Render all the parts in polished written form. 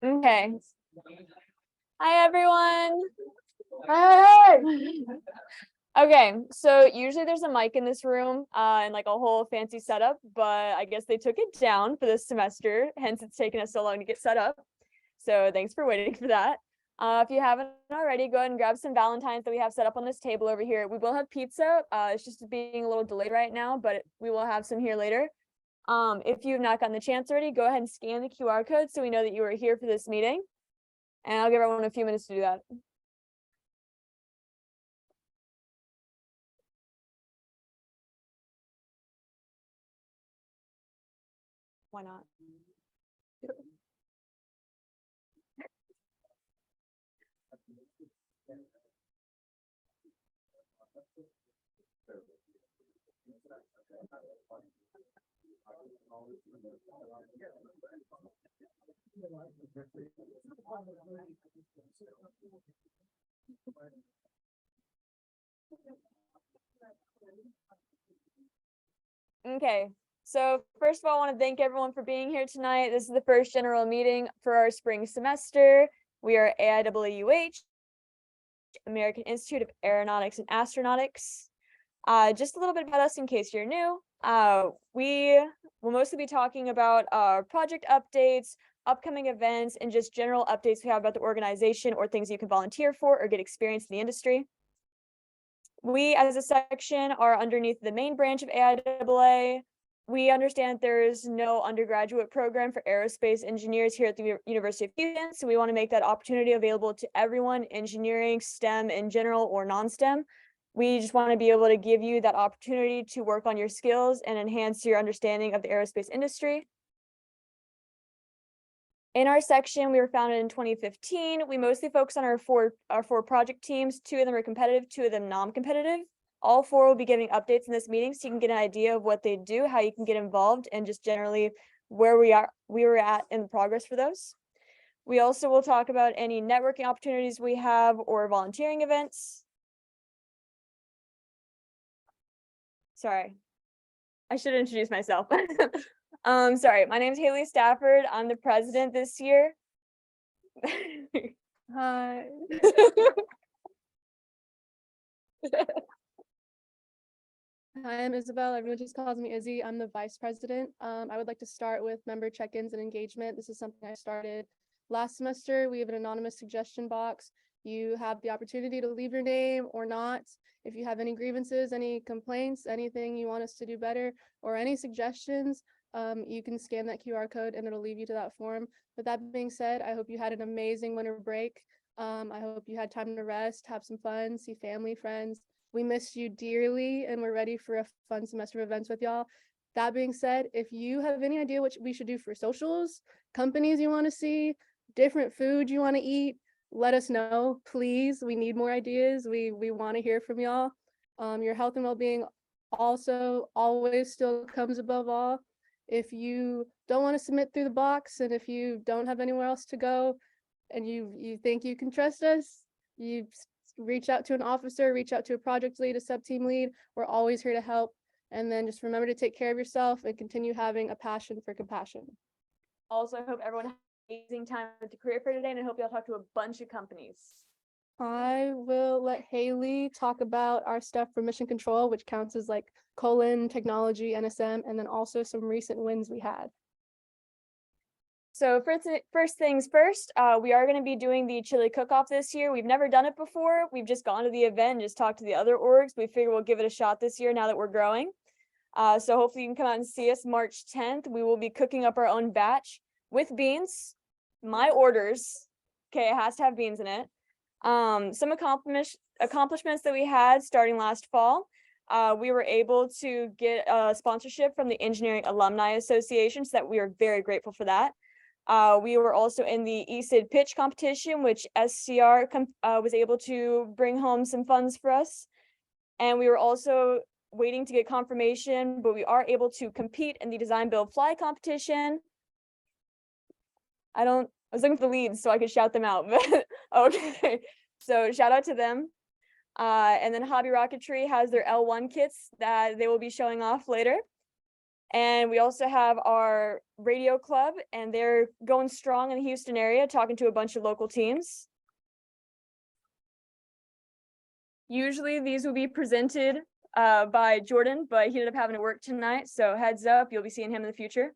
Okay. Hi, everyone. Hi. Okay, so usually there's a mic in this room and like a whole fancy setup, but I guess they took it down for this semester, hence it's taken us so long to get set up. So thanks for waiting for that. If you haven't already, go ahead and grab some Valentines that we have set up on this table over here. We will have pizza. It's just being a little delayed right now, but we will have some here later. If you've not gotten the chance already, go ahead and scan the QR code so we know that you are here for this meeting. And I'll give everyone a few minutes to do that. Why not? Okay, so first of all, I want to thank everyone for being here tonight. This is the first general meeting for our spring semester. We are AIAA, American Institute of Aeronautics and Astronautics. Just a little bit about us in case you're new. We will mostly be talking about our project updates, upcoming events, and just general updates we have about the organization or things you can volunteer for or get experience in the industry. We as a section are underneath the main branch of AIAA. We understand there's no undergraduate program for aerospace engineers here at the University of Houston, so we want to make that opportunity available to everyone, engineering, STEM in general or non-STEM. We just want to be able to give you that opportunity to work on your skills and enhance your understanding of the aerospace industry. In our section, we were founded in 2015. We mostly focus on our four project teams. 2 of them are competitive, 2 of them non-competitive. All 4 will be giving updates in this meeting so you can get an idea of what they do, how you can get involved, and just generally where we were at in progress for those. We also will talk about any networking opportunities we have or volunteering events. Sorry, I should introduce myself. Sorry, my name is Haley Stafford. I'm the president this year. Hi. Hi, I'm Isabel. Everyone just calls me Izzy. I'm the vice president. I would like to start with member check-ins and engagement. This is something I started last semester. We have an anonymous suggestion box. You have the opportunity to leave your name or not. If you have any grievances, any complaints, anything you want us to do better, or any suggestions, you can scan that QR code and it'll lead you to that form. With that being said, I hope you had an amazing winter break. I hope you had time to rest, have some fun, see family, friends. We miss you dearly and we're ready for a fun semester of events with y'all. That being said, if you have any idea what we should do for socials, companies you want to see, different food you want to eat, let us know, please. We need more ideas. We want to hear from y'all. Your health and well-being also always still comes above all. If you don't want to submit through the box and if you don't have anywhere else to go and you think you can trust us, you reach out to an officer, reach out to a project lead, a sub-team lead. We're always here to help. And then just remember to take care of yourself and continue having a passion for compassion. Also, I hope everyone had an amazing time at the career fair today, and I hope y'all talk to a bunch of companies. I will let Haley talk about our stuff for mission control, which counts as like colon, technology, NSM, and then also some recent wins we had. So first things first, we are going to be doing the chili cook-off this year. We've never done it before. We've just gone to the event and just talked to the other orgs. We figure we'll give it a shot this year now that we're growing. So hopefully you can come out and see us March 10th. We will be cooking up our own batch with beans. My orders. Okay, it has to have beans in it. Some accomplishments that we had starting last fall. We were able to get a sponsorship from the Engineering Alumni Association, so that we are very grateful for that. We were also in the ESID pitch competition, which SCR was able to bring home some funds for us. And we were also waiting to get confirmation, but we are able to compete in the design build fly competition. I was looking for the leads so I could shout them out, but okay. So shout out to them. And then Hobby Rocketry has their L1 kits that they will be showing off later. And we also have our radio club, and they're going strong in the Houston area, talking to a bunch of local teams. Usually these will be presented by Jordan, but he ended up having to work tonight. So heads up, you'll be seeing him in the future.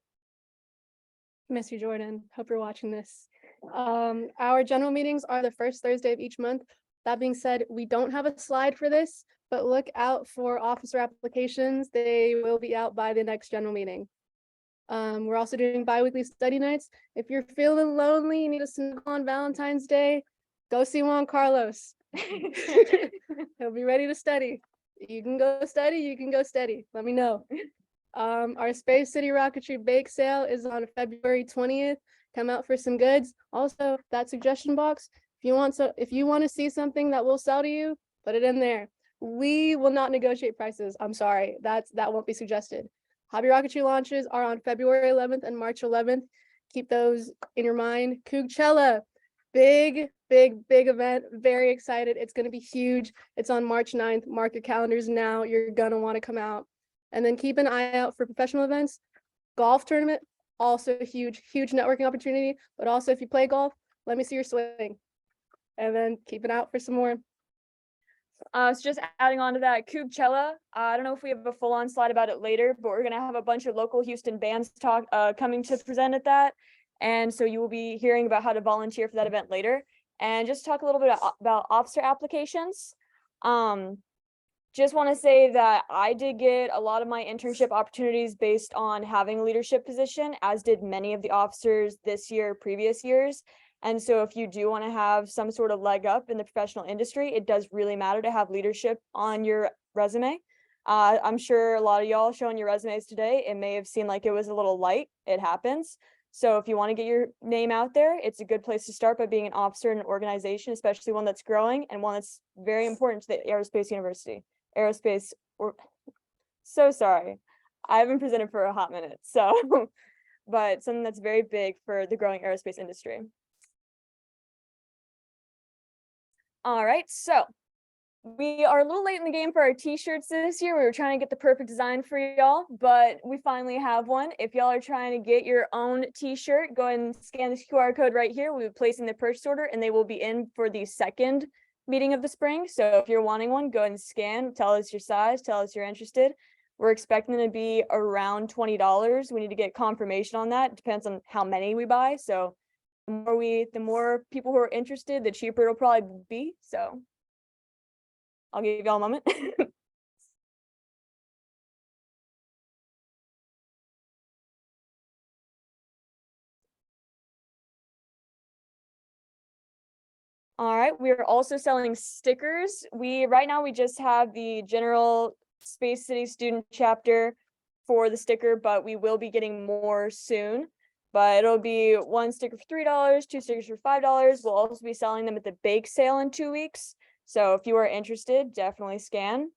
Miss you, Jordan. Hope you're watching this. Our general meetings are the first Thursday of each month. That being said, we don't have a slide for this, but look out for officer applications. They will be out by the next general meeting. We're also doing bi-weekly study nights. If you're feeling lonely, you need a snuggle on Valentine's Day, go see Juan Carlos. He'll be ready to study. You can go study, you can go steady. Let me know. Our Space City Rocketry Bake Sale is on February 20th. Come out for some goods. Also, that suggestion box, if you want to see something that we'll sell to you, put it in there. We will not negotiate prices. I'm sorry, that won't be suggested. Hobby Rocketry launches are on February 11th and March 11th. Keep those in your mind. Coachella, big event. Very excited. It's going to be huge. It's on March 9th. Mark your calendars now. You're going to want to come out. And then keep an eye out for professional events. Golf tournament, also a huge networking opportunity. But also, if you play golf, let me see your swing. And then keep it out for some more. So just adding on to that, Coachella, I don't know if we have a full-on slide about it later, but we're going to have a bunch of local Houston bands coming to present at that. And so you will be hearing about how to volunteer for that event later. And just talk a little bit about officer applications. Just want to say that I did get a lot of my internship opportunities based on having a leadership position, as did many of the officers this year, previous years. And so if you do want to have some sort of leg up in the professional industry, it does really matter to have leadership on your resume. I'm sure a lot of y'all showing your resumes today, it may have seemed like it was a little light. It happens. So if you want to get your name out there, it's a good place to start by being an officer in an organization, especially one that's growing and one that's very important to the Aerospace University. So sorry, I haven't presented for a hot minute, so but something that's very big for the growing aerospace industry. All right, so we are a little late in the game for our t-shirts this year. We were trying to get the perfect design for y'all, but we finally have one. If y'all are trying to get your own t-shirt, go ahead and scan this QR code right here. We'll be placing the purchase order and they will be in for the second meeting of the spring. So if you're wanting one, go ahead and scan, tell us your size, tell us you're interested. We're expecting them to be around $20. We need to get confirmation on that. It depends on how many we buy. So the more people who are interested, the cheaper it'll probably be. So I'll give y'all a moment. All right, we are also selling stickers. Right now we just have the general Space City student chapter for the sticker, but we will be getting more soon. But it'll be one sticker for $3, two stickers for $5. We'll also be selling them at the bake sale in 2 weeks. So if you are interested, definitely scan.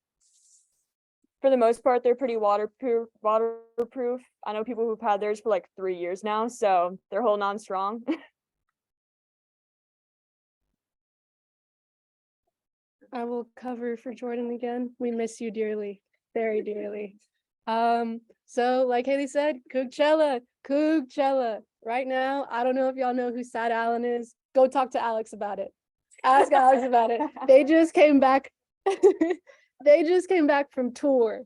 For the most part, they're pretty waterproof. I know people who've had theirs for like 3 years now, so they're holding on strong. I will cover for Jordan again. We miss you dearly, very dearly. So like Haley said, Coachella. Right now, I don't know if y'all know who Sad Allen is. Go talk to Alex about it. Ask Alex about it. They just came back. They just came back from tour.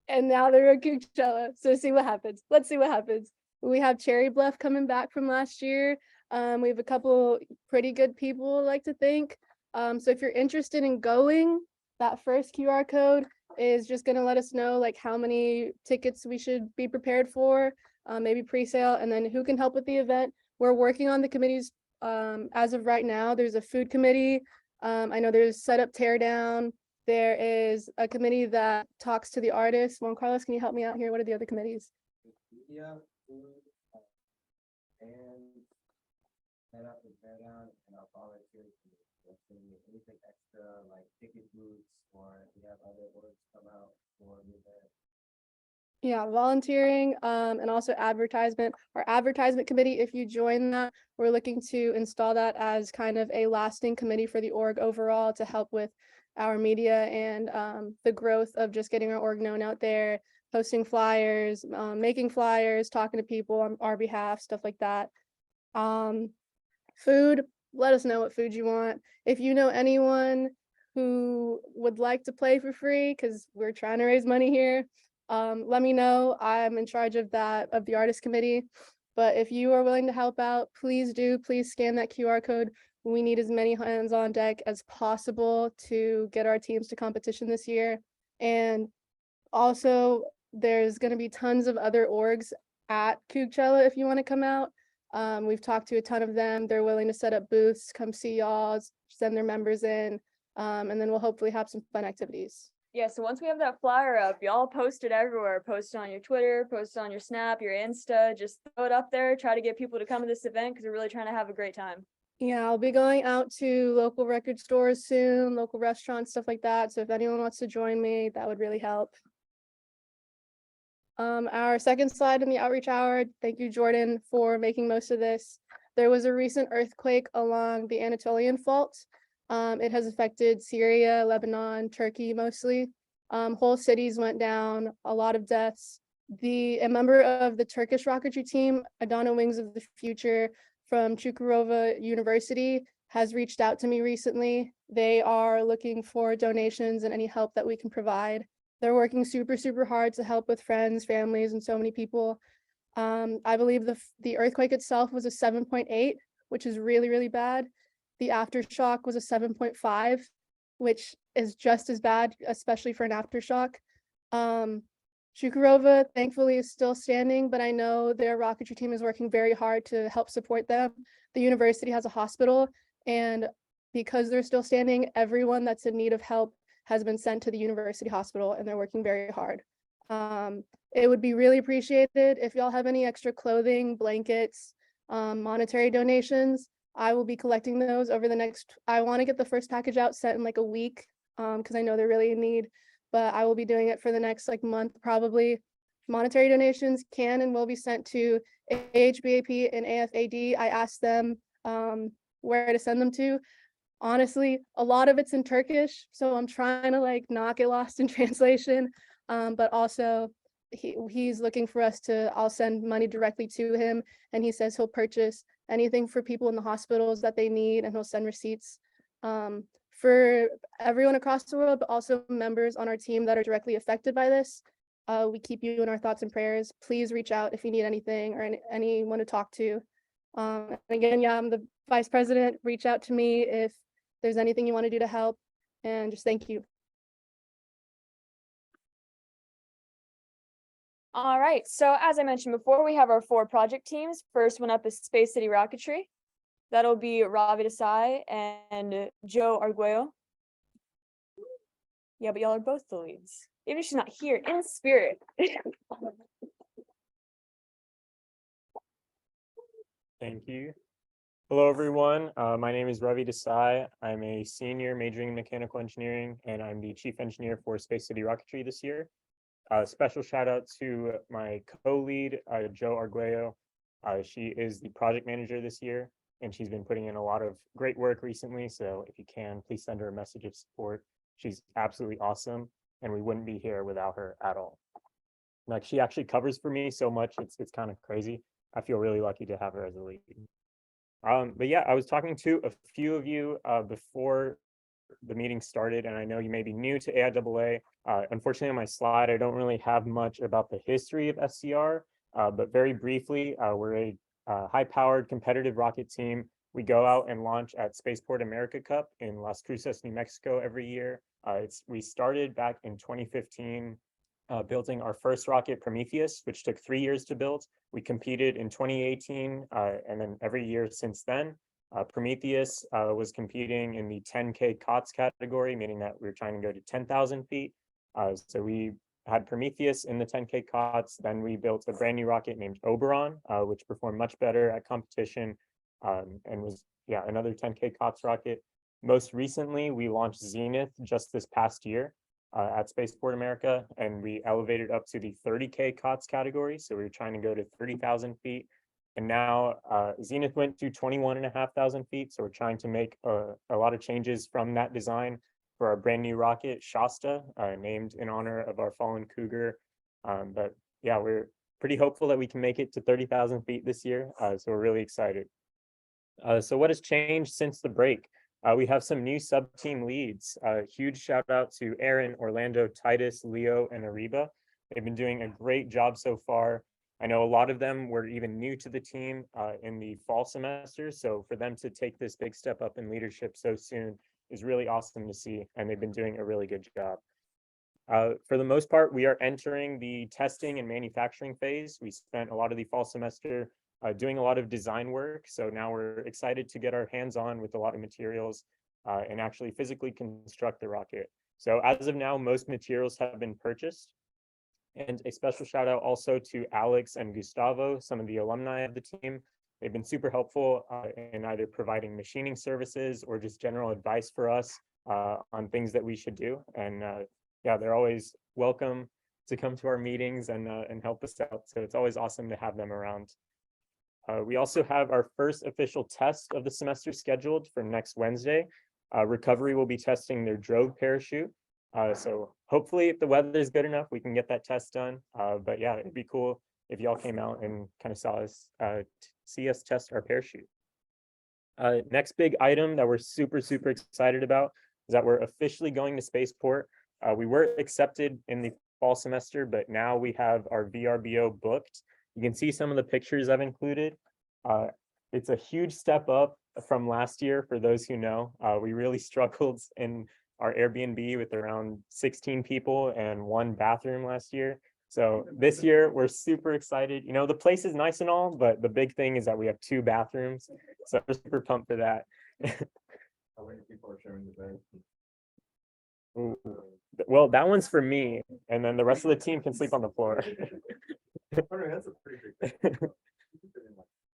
And now they're at Coachella. So see what happens. Let's see what happens. We have Cherry Bluff coming back from last year. We have a couple pretty good people, I like to think. So if you're interested in going, that first QR code is just going to let us know like how many tickets we should be prepared for, maybe pre-sale, and then who can help with the event. We're working on the committees as of right now. There's a food committee. I know there's setup teardown. There is a committee that talks to the artists. Juan Carlos, can you help me out here? What are the other committees? Media, food, and set up and tear down, and our volunteers. Anything extra like ticket booths, or if we have other orders come out for the event. Yeah, volunteering and also advertisement. Our advertisement committee, if you join that, we're looking to install that as kind of a lasting committee for the org overall to help with our media and the growth of just getting our org known out there, posting flyers, making flyers, talking to people on our behalf, stuff like that. Food, let us know what food you want. If you know anyone who would like to play for free, because we're trying to raise money here, let me know. I'm in charge of that, of the artist committee. But if you are willing to help out, please do. Please scan that QR code. We need as many hands on deck as possible to get our teams to competition this year. And also, there's going to be tons of other orgs at Coachella if you want to come out. We've talked to a ton of them. They're willing to set up booths, come see y'all, send their members in, and then we'll hopefully have some fun activities. Yeah, so once we have that flyer up, y'all post it everywhere. Post it on your Twitter, post it on your Snap, your Insta, just throw it up there. Try to get people to come to this event because we're really trying to have a great time. Yeah, I'll be going out to local record stores soon, local restaurants, stuff like that. So if anyone wants to join me, that would really help. Our second slide in the outreach hour, thank you, Jordan, for making most of this. There was a recent earthquake along the Anatolian Fault. It has affected Syria, Lebanon, Turkey mostly. Whole cities went down, a lot of deaths. A member of the Turkish rocketry team, Adana Wings of the Future from Çukurova University, has reached out to me recently. They are looking for donations and any help that we can provide. They're working super, super hard to help with friends, families, and so many people. I believe the earthquake itself was a 7.8, which is really, really bad. The aftershock was a 7.5, which is just as bad, especially for an aftershock. Çukurova, thankfully, is still standing, but I know their rocketry team is working very hard to help support them. The university has a hospital, and because they're still standing, everyone that's in need of help has been sent to the university hospital, and they're working very hard. It would be really appreciated if y'all have any extra clothing, blankets, monetary donations. I will be collecting those over the next, I want to get the first package out sent in like a week, because I know they're really in need, but I will be doing it for the next like month probably. Monetary donations can and will be sent to AHBAP and AFAD. I asked them where to send them to. Honestly, a lot of it's in Turkish, so I'm trying to like not get lost in translation. But also he's looking for us to, I'll send money directly to him, and he says he'll purchase anything for people in the hospitals that they need, and he'll send receipts for everyone across the world, but also members on our team that are directly affected by this. We keep you in our thoughts and prayers. Please reach out if you need anything or anyone to talk to. Again, yeah, I'm the vice president. Reach out to me if there's anything you want to do to help, and just thank you. All right, so as I mentioned before, we have our 4 project teams. First one up is Space City Rocketry. That'll be Ravi Desai and Joe Arguello. Yeah, but y'all are both the leads. Even if she's not here, in spirit. Thank you. Hello, everyone. My name is Ravi Desai. I'm a senior majoring in mechanical engineering, and I'm the chief engineer for Space City Rocketry this year. Special shout out to my co-lead, Joe Arguello. She is the project manager this year, and she's been putting in a lot of great work recently. So if you can, please send her a message of support. She's absolutely awesome, and we wouldn't be here without her at all. Like, she actually covers for me so much, it's kind of crazy. I feel really lucky to have her as a lead. But yeah, I was talking to a few of you before the meeting started, and I know you may be new to AIAA. Unfortunately, on my slide, I don't really have much about the history of SCR, but very briefly, we're a high-powered competitive rocket team. We go out and launch at Spaceport America Cup in Las Cruces, New Mexico every year. We started back in 2015, building our first rocket, Prometheus, which took 3 years to build. We competed in 2018, and then every year since then. Prometheus was competing in the 10K COTS category, meaning that we were trying to go to 10,000 feet. So we had Prometheus in the 10K COTS. Then we built a brand new rocket named Oberon, which performed much better at competition, and was, yeah, another 10K COTS rocket. Most recently, we launched Zenith just this past year at Spaceport America, and we elevated up to the 30K COTS category. So we were trying to go to 30,000 feet. And now Zenith went to 21,500 feet. So we're trying to make a lot of changes from that design for our brand new rocket, Shasta, named in honor of our fallen cougar, But yeah, we're pretty hopeful that we can make it to 30,000 feet this year. So we're really excited. So what has changed since the break? We have some new sub-team leads. Huge shout out to Aaron, Orlando, Titus, Leo, and Ariba. They've been doing a great job so far. I know a lot of them were even new to the team in the fall semester. So for them to take this big step up in leadership so soon is really awesome to see. And they've been doing a really good job. For the most part, we are entering the testing and manufacturing phase. We spent a lot of the fall semester doing a lot of design work. So now we're excited to get our hands on with a lot of materials and actually physically construct the rocket. So as of now, most materials have been purchased. And a special shout out also to Alex and Gustavo, some of the alumni of the team. They've been super helpful in either providing machining services or just general advice for us on things that we should do. And yeah, they're always welcome to come to our meetings and help us out. So it's always awesome to have them around. We also have our first official test of the semester scheduled for next Wednesday. Recovery will be testing their drogue parachute. So hopefully if the weather is good enough, we can get that test done. But yeah, it'd be cool if y'all came out and kind of saw us, see us test our parachute. Next big item that we're super excited about is that we're officially going to spaceport. We were accepted in the fall semester, but now we have our VRBO booked. You can see some of the pictures I've included. It's a huge step up from last year for those who know. We really struggled in our Airbnb with around 16 people and 1 bathroom last year. So this year we're super excited. You know, the place is nice and all, but the big thing is that we have 2 bathrooms. So we're super pumped for that. How many people are sharing the bed? Ooh. Well, that one's for me, and then the rest of the team can sleep on the floor. That's a pretty big thing.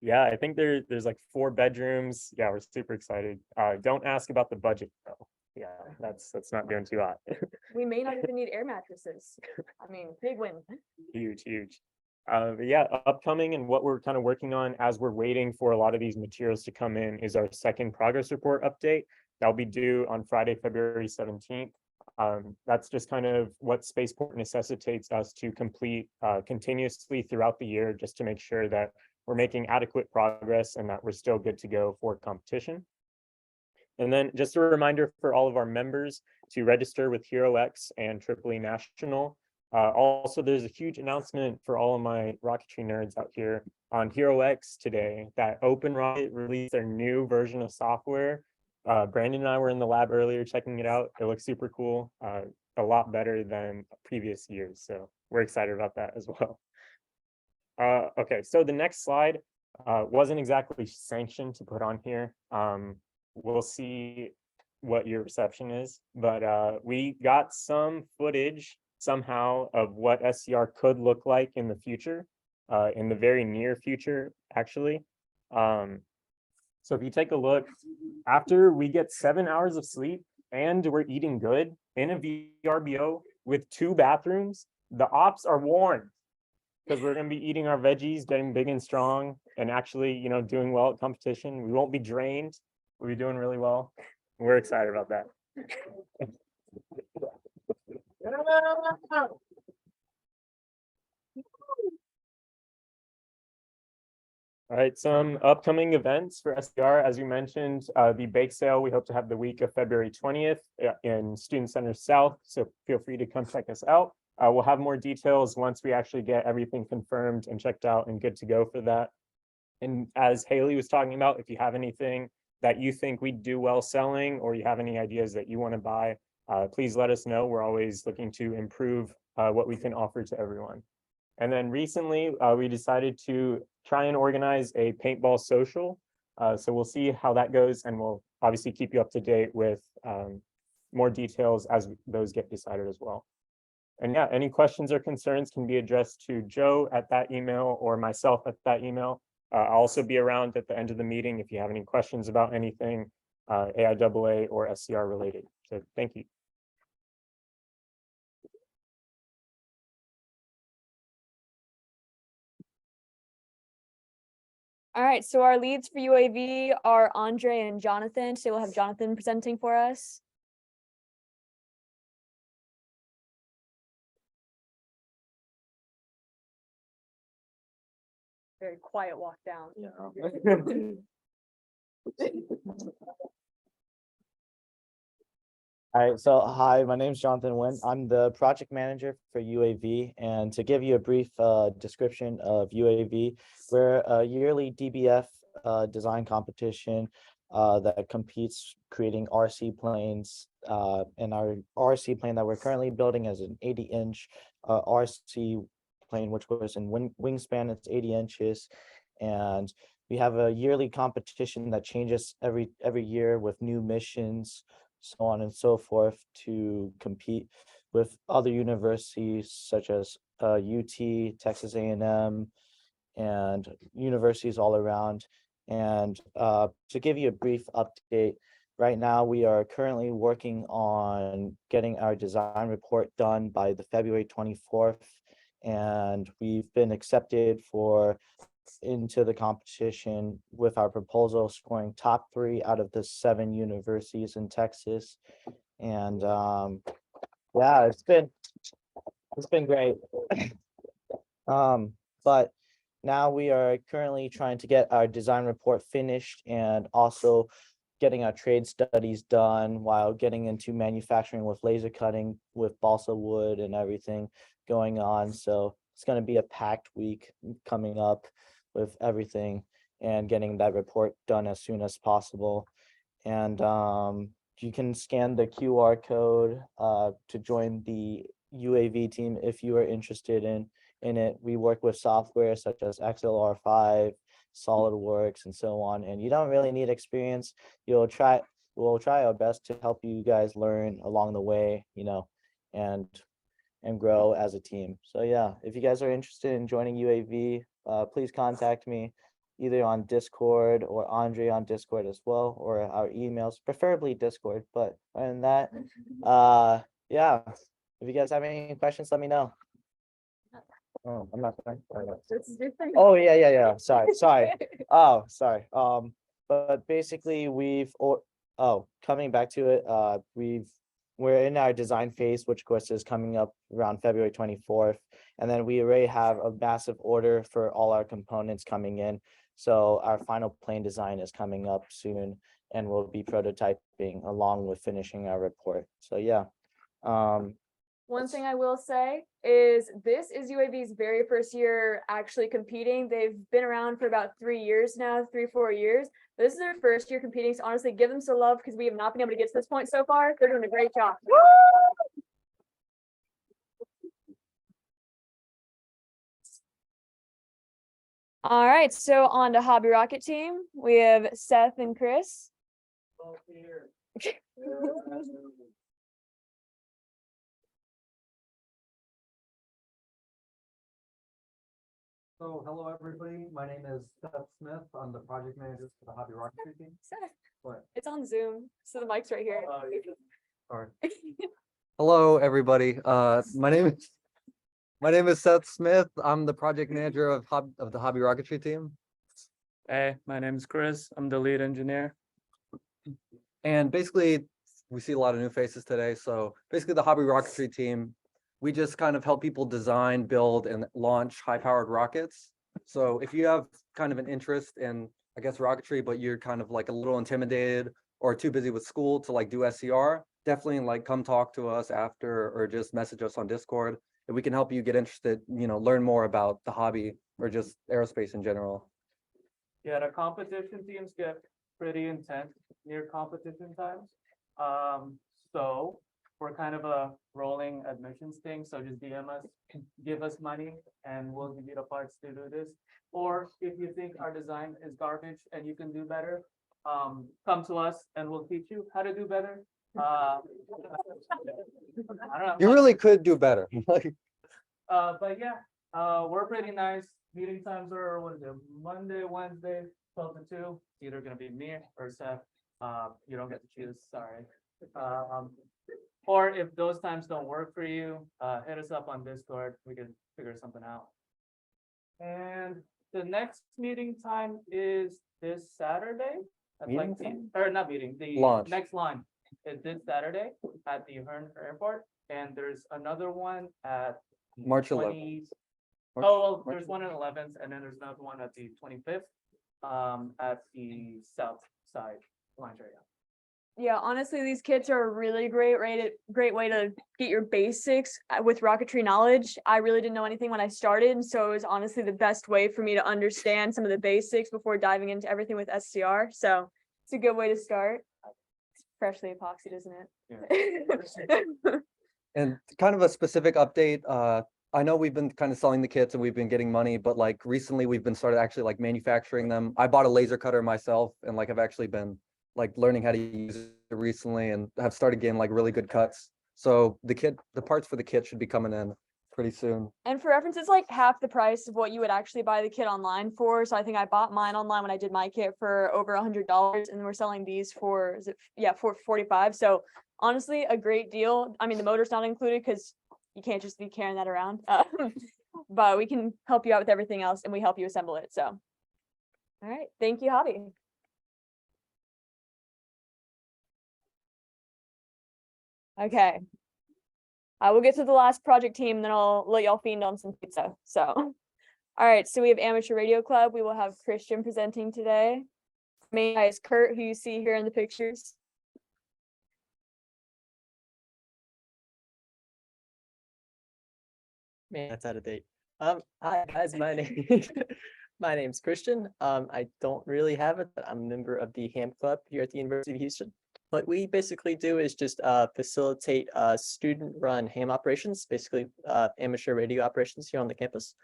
Yeah, I think there's like 4 bedrooms. Yeah, we're super excited. Don't ask about the budget though. Yeah, that's not doing too hot. We may not even need air mattresses. I mean, big win. Huge. But yeah, upcoming and what we're kind of working on as we're waiting for a lot of these materials to come in is our second progress report update. That'll be due on Friday, February 17th. That's just kind of what Spaceport necessitates us to complete continuously throughout the year, just to make sure that we're making adequate progress and that we're still good to go for competition. And then just a reminder for all of our members to register with HeroX and AAA National. Also, there's a huge announcement for all of my rocketry nerds out here on HeroX today that Open Rocket released their new version of software. Brandon and I were in the lab earlier checking it out. It looks super cool, a lot better than previous years. So we're excited about that as well. Okay, so the next slide wasn't exactly sanctioned to put on here. We'll see what your reception is, but we got some footage somehow of what SCR could look like in the future, in the very near future, actually. So if you take a look, after we get 7 hours of sleep and we're eating good in a VRBO with 2 bathrooms, the ops are warned because we're going to be eating our veggies, getting big and strong, and actually, you know, doing well at competition. We won't be drained. We'll be doing really well. We're excited about that. All right, some upcoming events for SCR. As you mentioned, the bake sale, we hope to have the week of February 20th in Student Center South. So feel free to come check us out. We'll have more details once we actually get everything confirmed and checked out and good to go for that. And as Haley was talking about, if you have anything that you think we'd do well selling, or you have any ideas that you want to buy, please let us know. We're always looking to improve what we can offer to everyone. And then recently, we decided to try and organize a paintball social. So we'll see how that goes, and we'll obviously keep you up to date with more details as those get decided as well. And yeah, any questions or concerns can be addressed to Joe at that email or myself at that email. I'll also be around at the end of the meeting if you have any questions about anything AIAA or SCR related. So thank you. All right, so our leads for UAV are Andre and Jonathan. So we'll have Jonathan presenting for us. Very quiet walk down. All right, so hi, my name is Jonathan Nguyen. I'm the project manager for UAV, and to give you a brief description of UAV, we're a yearly DBF design competition that competes creating RC planes. And our RC plane that we're currently building is an 80-inch RC plane, which was in wingspan, it's 80 inches. And we have a yearly competition that changes every year with new missions, so on and so forth, to compete with other universities such as UT, Texas A&M, and universities all around. And to give you a brief update, right now we are currently working on getting our design report done by the February 24th. And we've been accepted into the competition with our proposal scoring top 3 out of the 7 universities in Texas. And yeah, it's been great. But now we are currently trying to get our design report finished and also getting our trade studies done while getting into manufacturing with laser cutting with balsa wood and everything going on. So it's going to be a packed week coming up with everything and getting that report done as soon as possible. And you can scan the QR code to join the UAV team if you are interested in it. We work with software such as XLR5, SolidWorks, and so on. And you don't really need experience. We'll try our best to help you guys learn along the way, and grow as a team. So yeah, if you guys are interested in joining UAV, please contact me either on Discord or Andre on Discord as well, or our emails, preferably Discord. But other than that, yeah, if you guys have any questions, let me know. Oh, I'm not. This is your thing. Oh, yeah. Sorry. Oh, sorry. But basically coming back to it, we're in our design phase, which of course is coming up around February 24th. And then we already have a massive order for all our components coming in. So our final plane design is coming up soon, and we'll be prototyping along with finishing our report. So yeah. One thing I will say is this is UAV's very first year actually competing. They've been around for about 3 years now, 4 years. This is their first year competing. So honestly, give them some love because we have not been able to get to this point so far. They're doing a great job. All right, so on to Hobby Rocket team. We have Seth and Chris. So, hello, everybody. My name is Seth Smith. I'm the project manager for the Hobby Rocketry team. Seth, What? it's on Zoom, so the mic's right here. Sorry. Hello, everybody. My name is Seth Smith. I'm the project manager of the Hobby Rocketry team. Hey, my name is Chris. I'm the lead engineer. And basically, we see a lot of new faces today. So basically, the Hobby Rocketry team, we just kind of help people design, build, and launch high-powered rockets. So if you have kind of an interest in, I guess, rocketry, but you're kind of like a little intimidated or too busy with school to like do SCR, definitely like come talk to us after or just message us on Discord. And we can help you get interested, learn more about the hobby or just aerospace in general. Yeah, the competition teams get pretty intense near competition times. So we're kind of a rolling admissions thing. So just DM us, give us money, and we'll give you the parts to do this. Or if you think our design is garbage and you can do better, come to us and we'll teach you how to do better. I don't know. You really could do better. But yeah, we're pretty nice. Meeting times are, what is it, Monday, Wednesday, 12 to 2. It's either gonna be me or Seth. You don't get to choose, sorry. Or if those times don't work for you, hit us up on Discord. We can figure something out. And the next meeting time is this Saturday. That's like, or not meeting, the Launch. next line is this Saturday at the Hearn Airport. And there's another one at March 11th. Oh, well, there's one at 11th, and then there's another one at the 25th, at the south side lunch area. Yeah, honestly, these kits are a really great way to get your basics with rocketry knowledge. I really didn't know anything when I started, and so it was honestly the best way for me to understand some of the basics before diving into everything with SCR. So it's a good way to start. Freshly epoxied, isn't it? And kind of a specific update, I know we've been kind of selling the kits and we've been getting money, but like recently we've been started actually like manufacturing them. I bought a laser cutter myself and like I've actually been like learning how to use it recently and have started getting like really good cuts. So the parts for the kit should be coming in pretty soon. And for reference, it's like half the price of what you would actually buy the kit online for. So I think I bought mine online when I did my kit for over $100, and we're selling these for, for 45. So honestly, a great deal. I mean, the motor's not included because you can't just be carrying that around. But we can help you out with everything else, and we help you assemble it. So, all right, thank you, Hobby. Okay. I will get to the last project team, then I'll let y'all fiend on some pizza. So, all right. So we have Amateur Radio Club. We will have Christian presenting today. Main guy is Kurt, who you see here in the pictures. Man, that's out of date. Hi guys, my name's Christian. I don't really have it, but I'm a member of the ham club here at the University of Houston. What we basically do is just facilitate student-run ham operations, basically amateur radio operations here on the campus.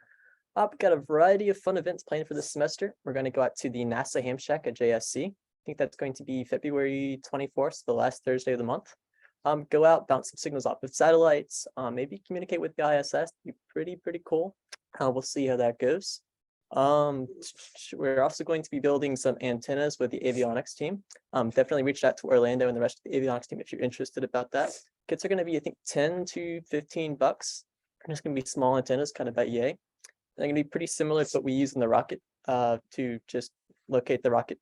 We've got a variety of fun events planned for this semester. We're going to go out to the NASA Ham Shack at JSC. I think that's going to be February 24th, the last Thursday of the month. Go out, bounce some signals off of satellites, maybe communicate with the ISS. Be pretty cool. We'll see how that goes. We're also going to be building some antennas with the avionics team. Definitely reach out to Orlando and the rest of the avionics team if you're interested about that. Kits are going to be, I think, 10 to 15 bucks. They're just going to be small antennas, kind of AIAA. They're going to be pretty similar to what we use in the rocket to just locate the rocket.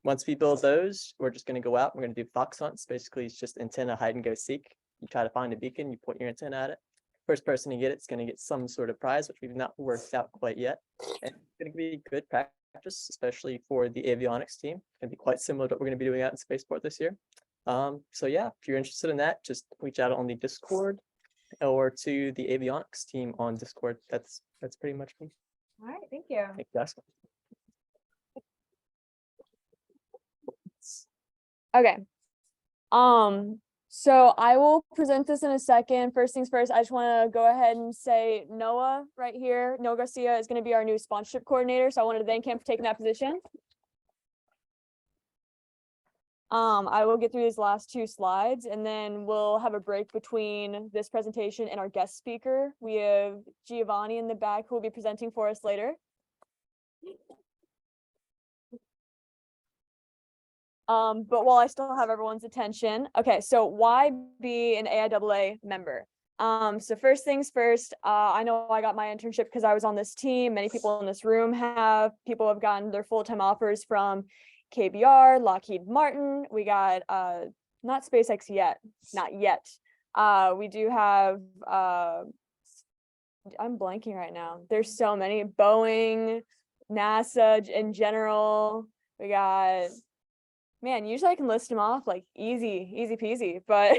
Once we build those, we're just going to go out. We're going to do fox hunts. Basically, it's just antenna hide and go seek. You try to find a beacon, you point your antenna at it. First person to get it's going to get some sort of prize, which we've not worked out quite yet. And it's going to be good practice, especially for the avionics team. It's going to be quite similar to what we're going to be doing out in Spaceport this year. So yeah, if you're interested in that, just reach out on the Discord or to the avionics team on Discord. That's pretty much me. All right, thank you. Thank you guys. Okay. So I will present this in a second. First things first, I just want to go ahead and say Noah right here. Noah Garcia is going to be our new sponsorship coordinator. So I wanted to thank him for taking that position. I will get through these last two slides and then we'll have a break between this presentation and our guest speaker. We have Giovanni in the back who will be presenting for us later. But while I still have everyone's attention, okay, so why be an AIAA member? So first things first, I know I got my internship because I was on this team. Many people in this room have. People have gotten their full-time offers from KBR, Lockheed Martin. We got not SpaceX yet, not yet. We do have I'm blanking right now. There's so many. Boeing, NASA in general. We got, man, usually I can list them off like easy peasy, but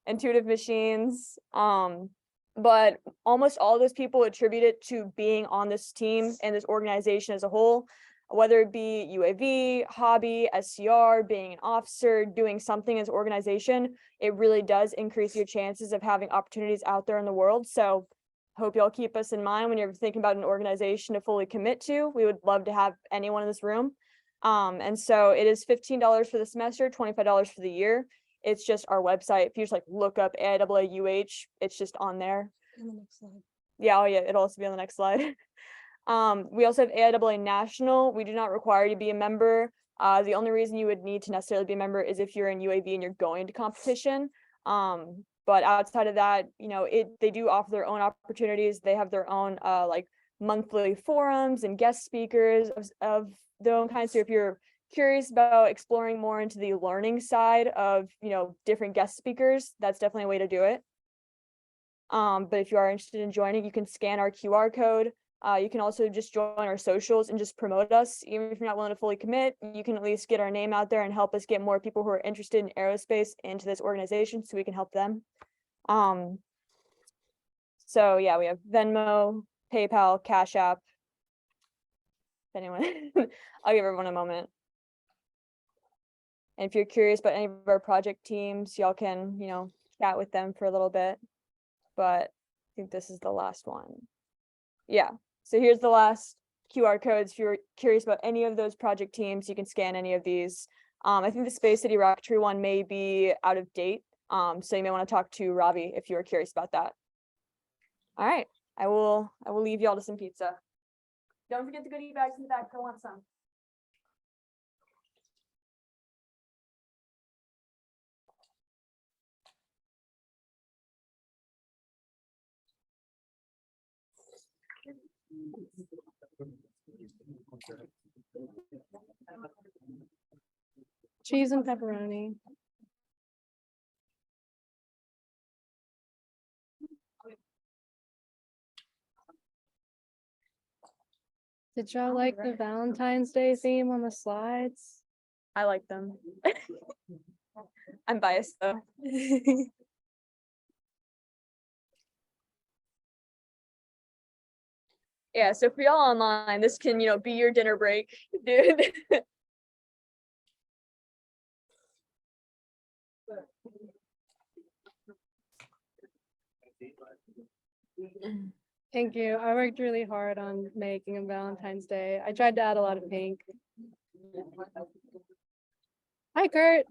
Intuitive Machines. But almost all those people attribute it to being on this team and this organization as a whole, whether it be UAV, hobby, SCR, being an officer, doing something as an organization, it really does increase your chances of having opportunities out there in the world. So hope y'all keep us in mind when you're thinking about an organization to fully commit to. We would love to have anyone in this room. And so it is $15 for the semester, $25 for the year. It's just our website. If you just like look up AIAA UH, it's just on there. On the next slide. Yeah, oh yeah, it'll also be on the next slide. We also have AIAA National. We do not require you to be a member. The only reason you would need to necessarily be a member is if you're in UAV and you're going to competition. But outside of that, you know, they do offer their own opportunities. They have their own like monthly forums and guest speakers of their own kind. So if you're curious about exploring more into the learning side of, you know, different guest speakers, that's definitely a way to do it. But if you are interested in joining, you can scan our QR code. You can also just join our socials and just promote us. Even if you're not willing to fully commit, you can at least get our name out there and help us get more people who are interested in aerospace into this organization so we can help them. So yeah, we have Venmo, PayPal, Cash App. If anyone, I'll give everyone a moment. And if you're curious about any of our project teams, y'all can, chat with them for a little bit. But I think this is the last one. Yeah, so here's the last QR codes. If you're curious about any of those project teams, you can scan any of these. I think the Space City Rocketry one may be out of date. So you may want to talk to Robbie if you are curious about that. All right, I will leave y'all to some pizza. Don't forget the goodie bags in the back. I want some. Cheese and pepperoni. Did y'all like the Valentine's Day theme on the slides? I like them. I'm biased though. Yeah, so for y'all online, this can, be your dinner break, dude. Thank you. I worked really hard on making a Valentine's Day. I tried to add a lot of pink. Hi, Kurt.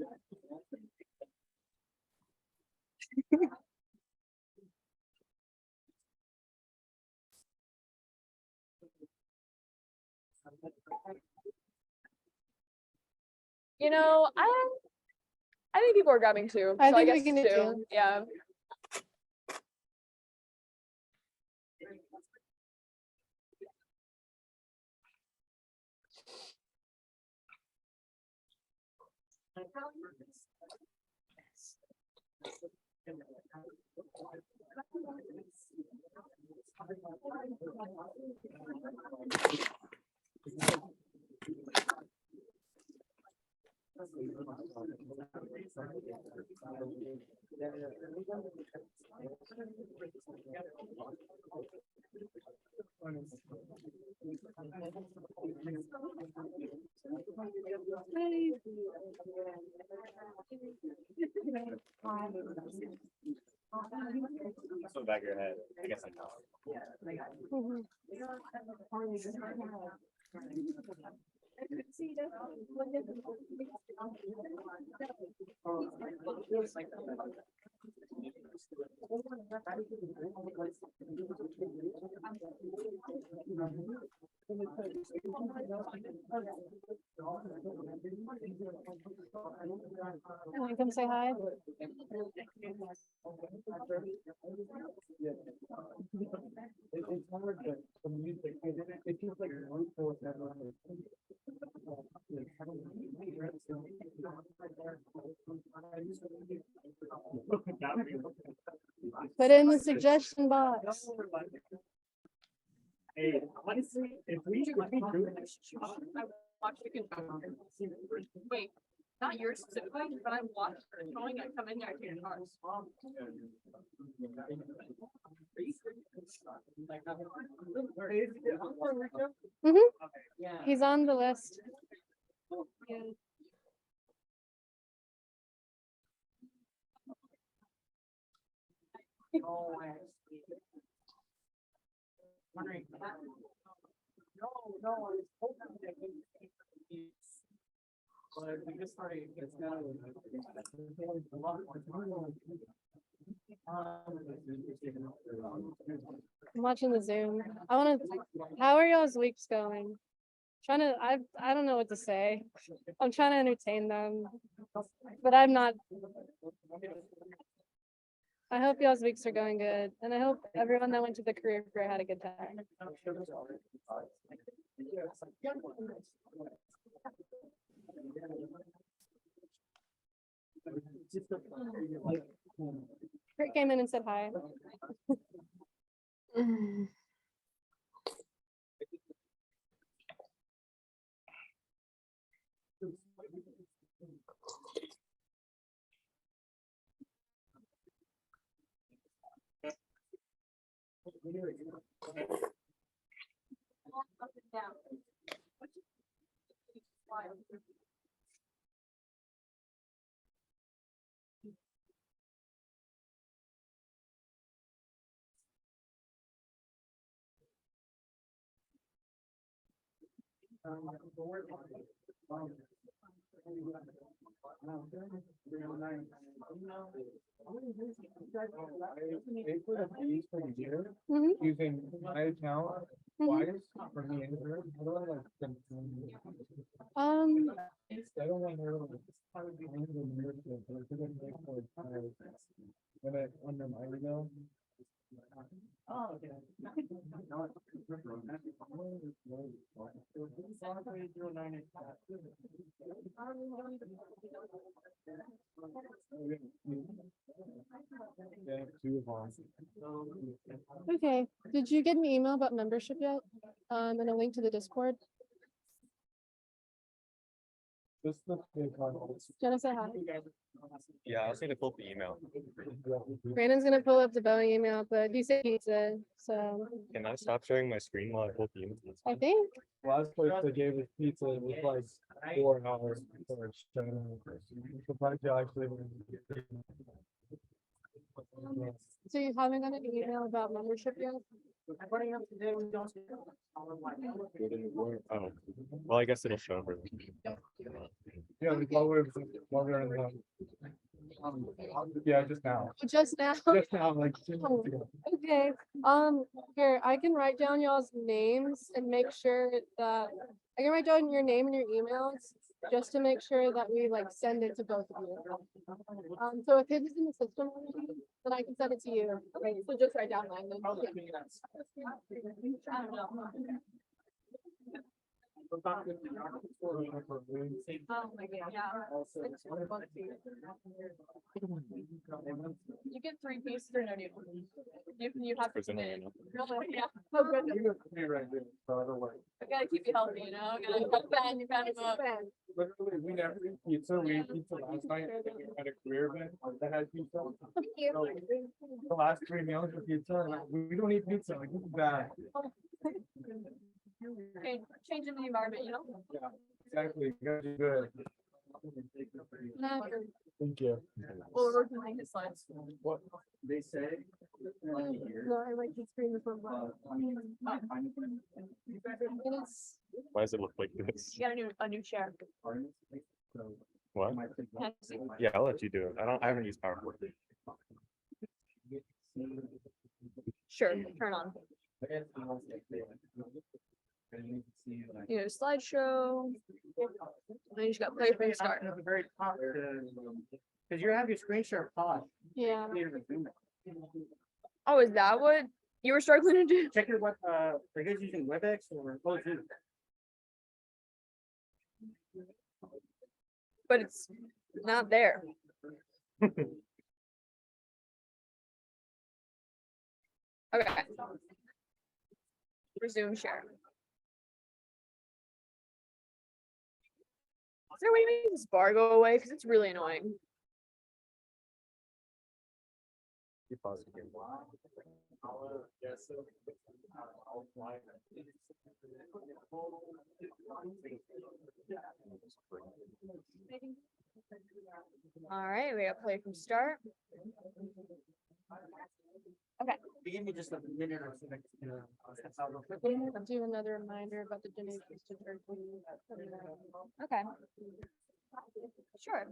I think people are grabbing too. I so think we guess can do two. Yeah. So back of your head, I guess I know. Mhm. Can I come say hi? It's hard to the music, it feels like one for everyone. Put it in the suggestion box. Hey, honestly, if we do Wait, not yours specifically, but I watched her showing I come in there to your cars. He's on the list. Wondering. No, I was hoping that but we just started, it's now. I'm watching the Zoom. How are y'all's weeks going? I don't know what to say. I'm trying to entertain them, but I'm not. I hope y'all's weeks are going good, and I hope everyone that went to the career fair had a good time. Kurt came in and said hi. Mhm. Using my account twice for me and her. How do I like send them? I don't want her to. When I under my email. Oh, okay. Yeah, two of them. Okay, did you get an email about membership yet? And a link to the Discord? Just the big one. Jenna, say hi. Yeah, I'll say to pull up the email. Brandon's gonna pull up the Bowie email, but he said pizza, so Can I stop sharing my screen while I pull up the email? I think. Last place they gave us pizza was like 4 hours for a show. Surprised you actually. So you haven't got an email about membership yet? Oh, well, I guess it'll show over. Yeah, while we're in the. Yeah, just now. Just now? Just now, like. 2 minutes ago. Okay, here, I can write down y'all's names and make sure that, I can write down your name and your emails, just to make sure that we like send it to both of you. So if his is in the system already, then I can send it to you. Okay, so just write down mine then. You get 3 pieces or no noodles? You have to Presenting commit. right now. Really? Yeah. Oh, good. You got me right there, so I don't worry. I gotta keep you healthy, you know? You gotta Literally, we never eat pizza. We ate pizza last night. And we had a career event that had pizza. So, the last 3 meals were pizza. And we don't eat pizza. Like, this is bad. Changing the environment, you know? Yeah, exactly. You guys are good. Thank you. Well, we're working on his slides. What they say. No, I like the screen before. Why does it look like this? You got a new chair. What? Yeah, I'll let you do it. I haven't used PowerPoint. Sure, turn on. You know, slideshow. Then you just got play from the start. At the very top, because you have your screen share pod. Yeah. Oh, is that what you were struggling to do? Check it what, are you guys using WebEx or? Oh, Zoom? But it's not there. Okay. Resume share. Is there a way to make this bar go away? Because it's really annoying. You pause it again. All right, we got play from start. Okay. Give me just a minute or so. I'll do another reminder about the donations to Turkey. Okay. Sure.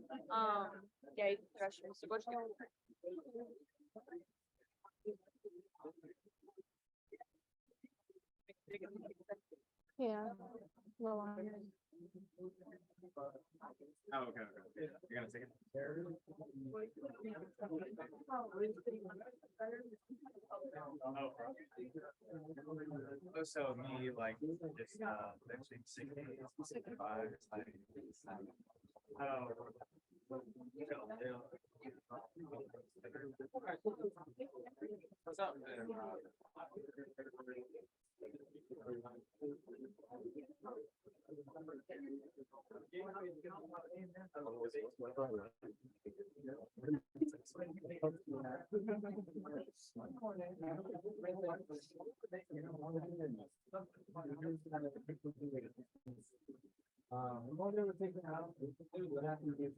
Yeah, the restrooms. So what's going Yeah. No longer. Oh, okay, okay. You're gonna take it? So me, like, just, actually 65, it's like, oh. What they were taking out, what happened if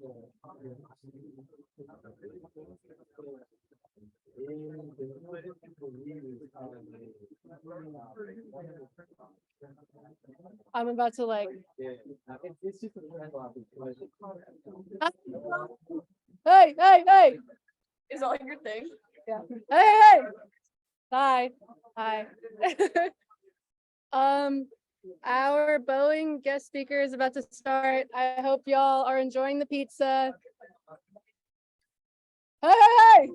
I'm about to like, it's just a red line. hey, Is all your thing? hey. Hi, hi. Our Boeing guest speaker is about to start. I hope y'all are enjoying the pizza. Hey.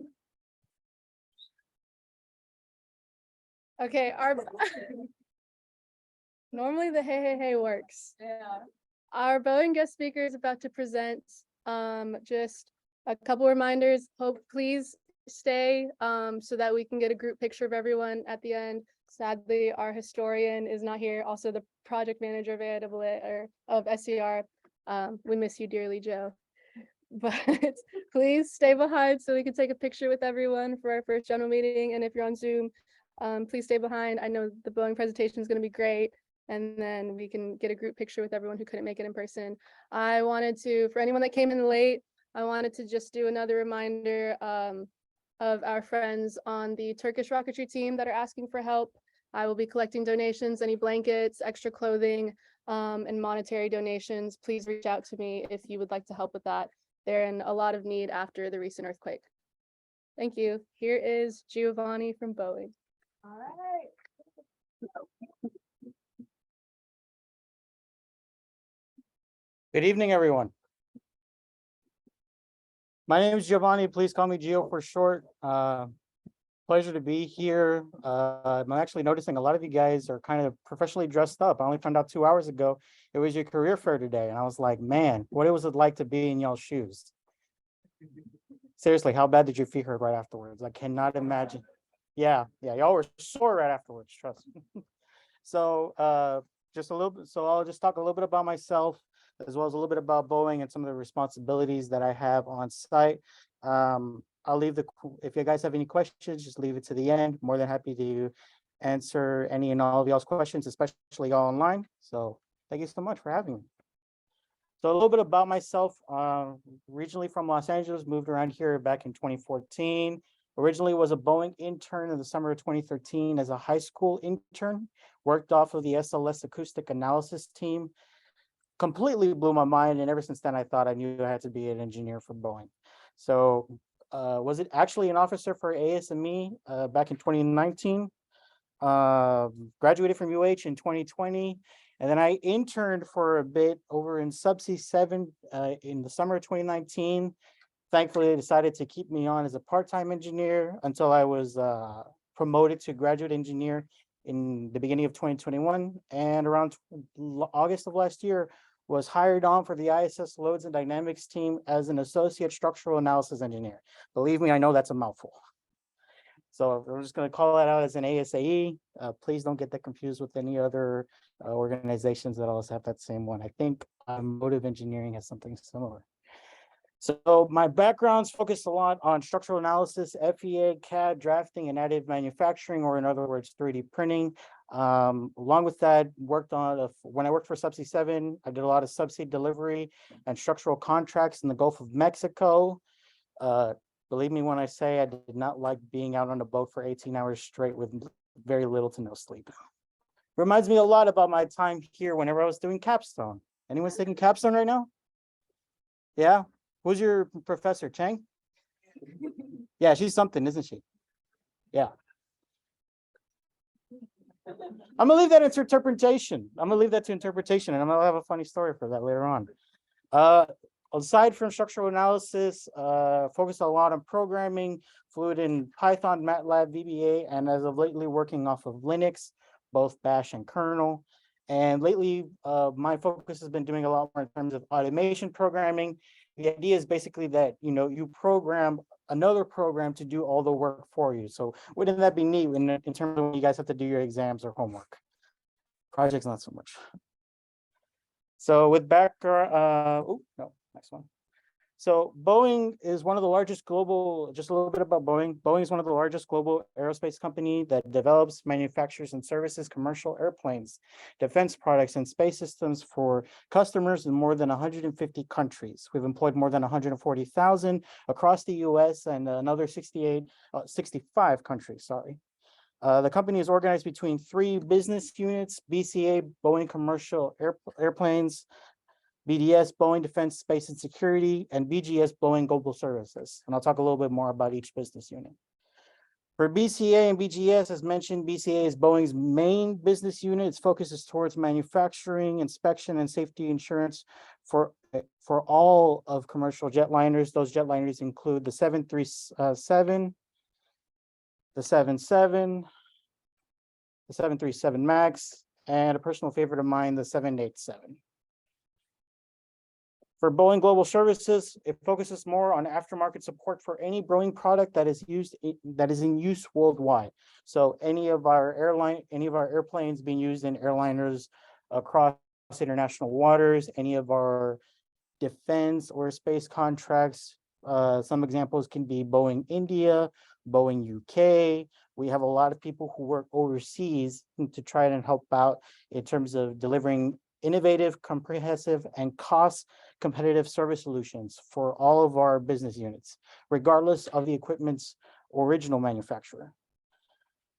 Okay, normally the hey works. Yeah. Our Boeing guest speaker is about to present. Just a couple reminders. Hope please stay so that we can get a group picture of everyone at the end. Sadly, our historian is not here. Also, the project manager of AIAA or of SCR. We miss you dearly, Joe. But please stay behind so we can take a picture with everyone for our first general meeting. And if you're on Zoom, please stay behind. I know the Boeing presentation is going to be great. And then we can get a group picture with everyone who couldn't make it in person. I wanted to, for anyone that came in late, I wanted to just do another reminder of our friends on the Turkish rocketry team that are asking for help. I will be collecting donations, any blankets, extra clothing, and monetary donations. Please reach out to me if you would like to help with that. They're in a lot of need after the recent earthquake. Thank you. Here is Giovanni from Boeing. All right. Good evening, everyone. My name is Giovanni. Please call me Gio for short. Pleasure to be here. I'm actually noticing a lot of you guys are kind of professionally dressed up. I only found out 2 hours ago it was your career fair today. And I was like, man, what was it like to be in y'all's shoes? Seriously, how bad did your feet hurt right afterwards? I cannot imagine. Yeah, y'all were sore right afterwards, trust me. So just a little bit, so I'll just talk a little bit about myself, as well as a little bit about Boeing and some of the responsibilities that I have on site. I'll leave if you guys have any questions, just leave it to the end. More than happy to answer any and all of y'all's questions, especially y'all online. So thank you so much for having me. So a little bit about myself, originally from Los Angeles, moved around here back in 2014. Originally was a Boeing intern in the summer of 2013 as a high school intern, worked off of the SLS acoustic analysis team. Completely blew my mind. And ever since then, I thought I knew I had to be an engineer for Boeing. So was it actually an officer for ASME back in 2019. Graduated from UH in 2020. And then I interned for a bit over in Subsea 7 in the summer of 2019. Thankfully, they decided to keep me on as a part-time engineer until I was promoted to graduate engineer in the beginning of 2021. And around August of last year, was hired on for the ISS Loads and Dynamics team as an associate structural analysis engineer. Believe me, I know that's a mouthful. So I'm just going to call that out as an ASAE. Please don't get that confused with any other organizations that also have that same one. I think Motive Engineering has something similar. So my background's focused a lot on structural analysis, FEA, CAD, drafting, and additive manufacturing, or in other words, 3D printing. Along with that, worked on when I worked for Subsea 7, I did a lot of subsea delivery and structural contracts in the Gulf of Mexico. Believe me when I say I did not like being out on a boat for 18 hours straight with very little to no sleep. Reminds me a lot about my time here whenever I was doing capstone. Anyone's taking capstone right now? Yeah. Who's your professor, Chang? Yeah, she's something, isn't she? Yeah. I'm gonna leave that to interpretation. I'm gonna leave that to interpretation, and I'm gonna have a funny story for that later on. Aside from structural analysis, focused a lot on programming, fluent in Python, MATLAB, VBA, and as of lately working off of Linux, both Bash and kernel. And lately, my focus has been doing a lot more in terms of automation programming. The idea is basically that, you program another program to do all the work for you. So wouldn't that be neat in terms of when you guys have to do your exams or homework? Projects, not so much. So with background, oh, no, next one. So Boeing is one of the largest global, just a little bit about Boeing. Boeing is one of the largest global aerospace company that develops, manufactures, and services commercial airplanes, defense products, and space systems for customers in more than 150 countries. We've employed more than 140,000 across the US and another 65 countries, sorry. The company is organized between 3 business units: BCA, Boeing Commercial Airplanes, BDS, Boeing Defense, Space and Security, and BGS, Boeing Global Services. And I'll talk a little bit more about each business unit. For BCA and BGS, as mentioned, BCA is Boeing's main business unit. Its focus is towards manufacturing, inspection, and safety insurance for all of commercial jetliners. Those jetliners include the 737, the 77, the 737 MAX, and a personal favorite of mine, the 787. For Boeing Global Services, it focuses more on aftermarket support for any Boeing product that is in use worldwide. So any of our airplanes being used in airliners across international waters, any of our defense or space contracts. Some examples can be Boeing India, Boeing UK. We have a lot of people who work overseas to try and help out in terms of delivering innovative, comprehensive, and cost competitive service solutions for all of our business units, regardless of the equipment's original manufacturer.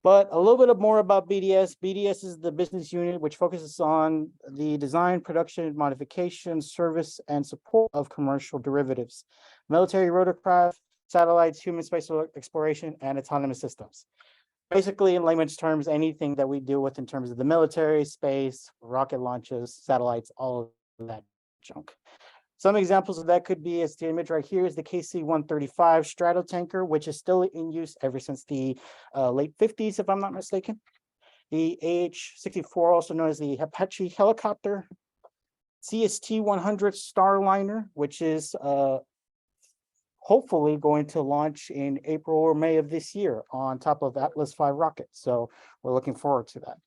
But a little bit more about BDS. BDS is the business unit which focuses on the design, production, modification, service, and support of commercial derivatives, military rotorcraft, satellites, human space exploration, and autonomous systems. Basically, in layman's terms, anything that we deal with in terms of the military, space, rocket launches, satellites, all of that junk. Some examples of that could be, as the image right here is the KC-135 Stratotanker, which is still in use ever since the late 50s, if I'm not mistaken. The AH-64, also known as the Apache helicopter. CST-100 Starliner, which is hopefully going to launch in April or May of this year on top of Atlas V rockets. So we're looking forward to that.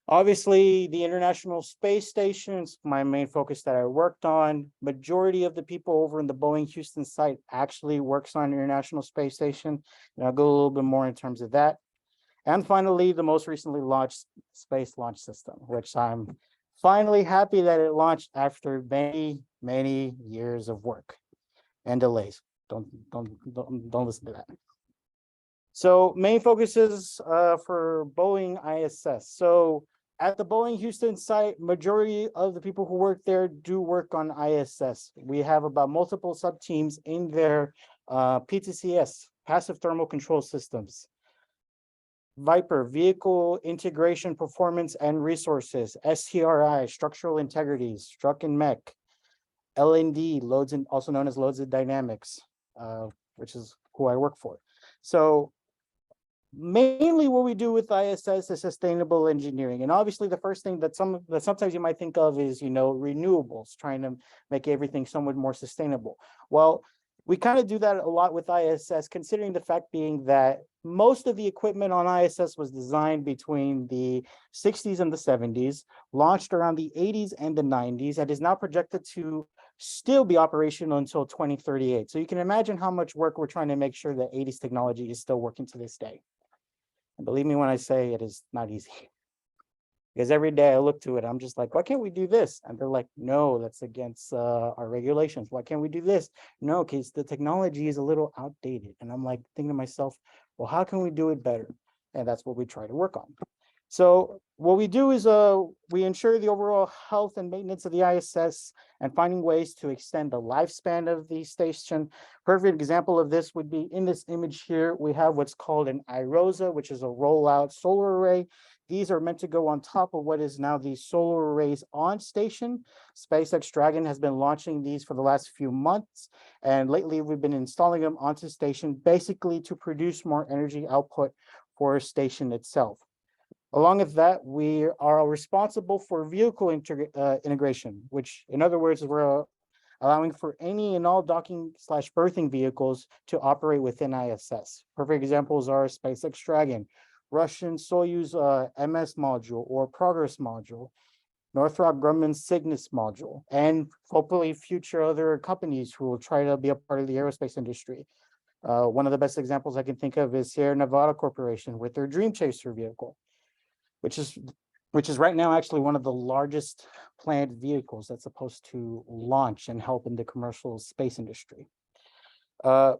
Obviously, the International Space Station is my main focus that I worked on. Majority of the people over in the Boeing Houston site actually works on International Space Station. And I'll go a little bit more in terms of that. And finally, the most recently launched Space Launch System, which I'm finally happy that it launched after many, many years of work and delays. Don't listen to that. So main focuses for Boeing ISS. So at the Boeing Houston site, majority of the people who work there do work on ISS. We have about multiple sub-teams in their PTCS, Passive Thermal Control Systems. Viper, Vehicle Integration Performance and Resources. STRI, Structural Integrity, Struck and Mech. LND, Loads and also known as Loads and Dynamics, which is who I work for. So mainly what we do with ISS is sustainable engineering. And obviously the first thing that sometimes you might think of is, renewables, trying to make everything somewhat more sustainable. Well, we kind of do that a lot with ISS, considering the fact being that most of the equipment on ISS was designed between the 60s and the 70s, launched around the 80s and the 90s, and is now projected to still be operational until 2038. So you can imagine how much work we're trying to make sure that 80s technology is still working to this day. And believe me when I say it is not easy. Because every day I look to it, I'm just like, why can't we do this? And they're like, no, that's against our regulations. Why can't we do this? No, because the technology is a little outdated. And I'm like thinking to myself, well, how can we do it better? And that's what we try to work on. So what we do is we ensure the overall health and maintenance of the ISS and finding ways to extend the lifespan of the station. Perfect example of this would be in this image here. We have what's called an IROSA, which is a rollout solar array. These are meant to go on top of what is now the solar arrays on station. SpaceX Dragon has been launching these for the last few months. And lately we've been installing them onto station, basically to produce more energy output for a station itself. Along with that, we are responsible for vehicle integration, which in other words, we're allowing for any and all docking/berthing vehicles to operate within ISS. Perfect examples are SpaceX Dragon, Russian Soyuz MS module or Progress module, Northrop Grumman Cygnus module, and hopefully future other companies who will try to be a part of the aerospace industry. One of the best examples I can think of is Sierra Nevada Corporation with their Dream Chaser vehicle, which is right now actually one of the largest planned vehicles that's supposed to launch and help in the commercial space industry.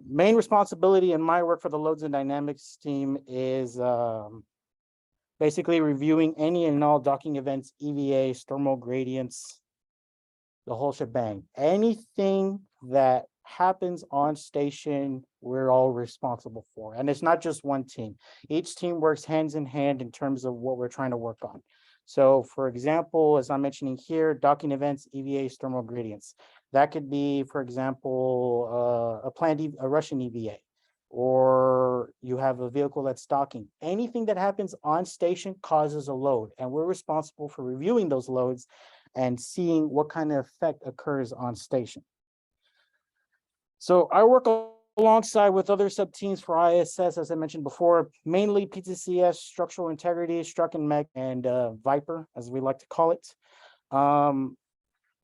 Main responsibility in my work for the loads and dynamics team is basically reviewing any and all docking events, EVAs, thermal gradients, the whole shebang. Anything that happens on station, we're all responsible for. And it's not just one team. Each team works hands in hand in terms of what we're trying to work on. So for example, as I'm mentioning here, docking events, EVAs, thermal gradients. That could be, for example, a Russian EVA, or you have a vehicle that's docking. Anything that happens on station causes a load, and we're responsible for reviewing those loads and seeing what kind of effect occurs on station. So I work alongside with other sub-teams for ISS, as I mentioned before, mainly PTCS, structural integrity, Struck and Mech, and Viper, as we like to call it.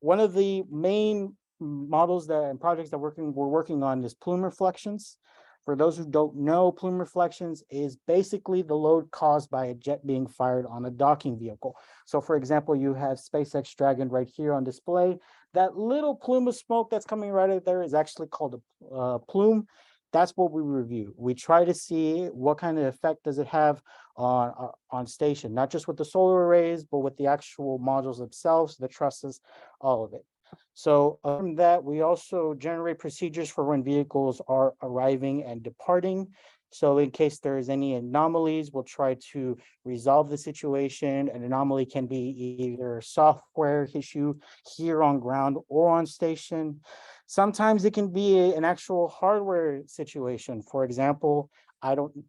One of the main models and projects that we're working on is plume reflections. For those who don't know, plume reflections is basically the load caused by a jet being fired on a docking vehicle. So for example, you have SpaceX Dragon right here on display. That little plume of smoke that's coming right out there is actually called a plume. That's what we review. We try to see what kind of effect does it have on station, not just with the solar arrays, but with the actual modules themselves, the trusses, all of it. So other than that, we also generate procedures for when vehicles are arriving and departing. So in case there's any anomalies, we'll try to resolve the situation. An anomaly can be either a software issue here on ground or on station. Sometimes it can be an actual hardware situation. For example,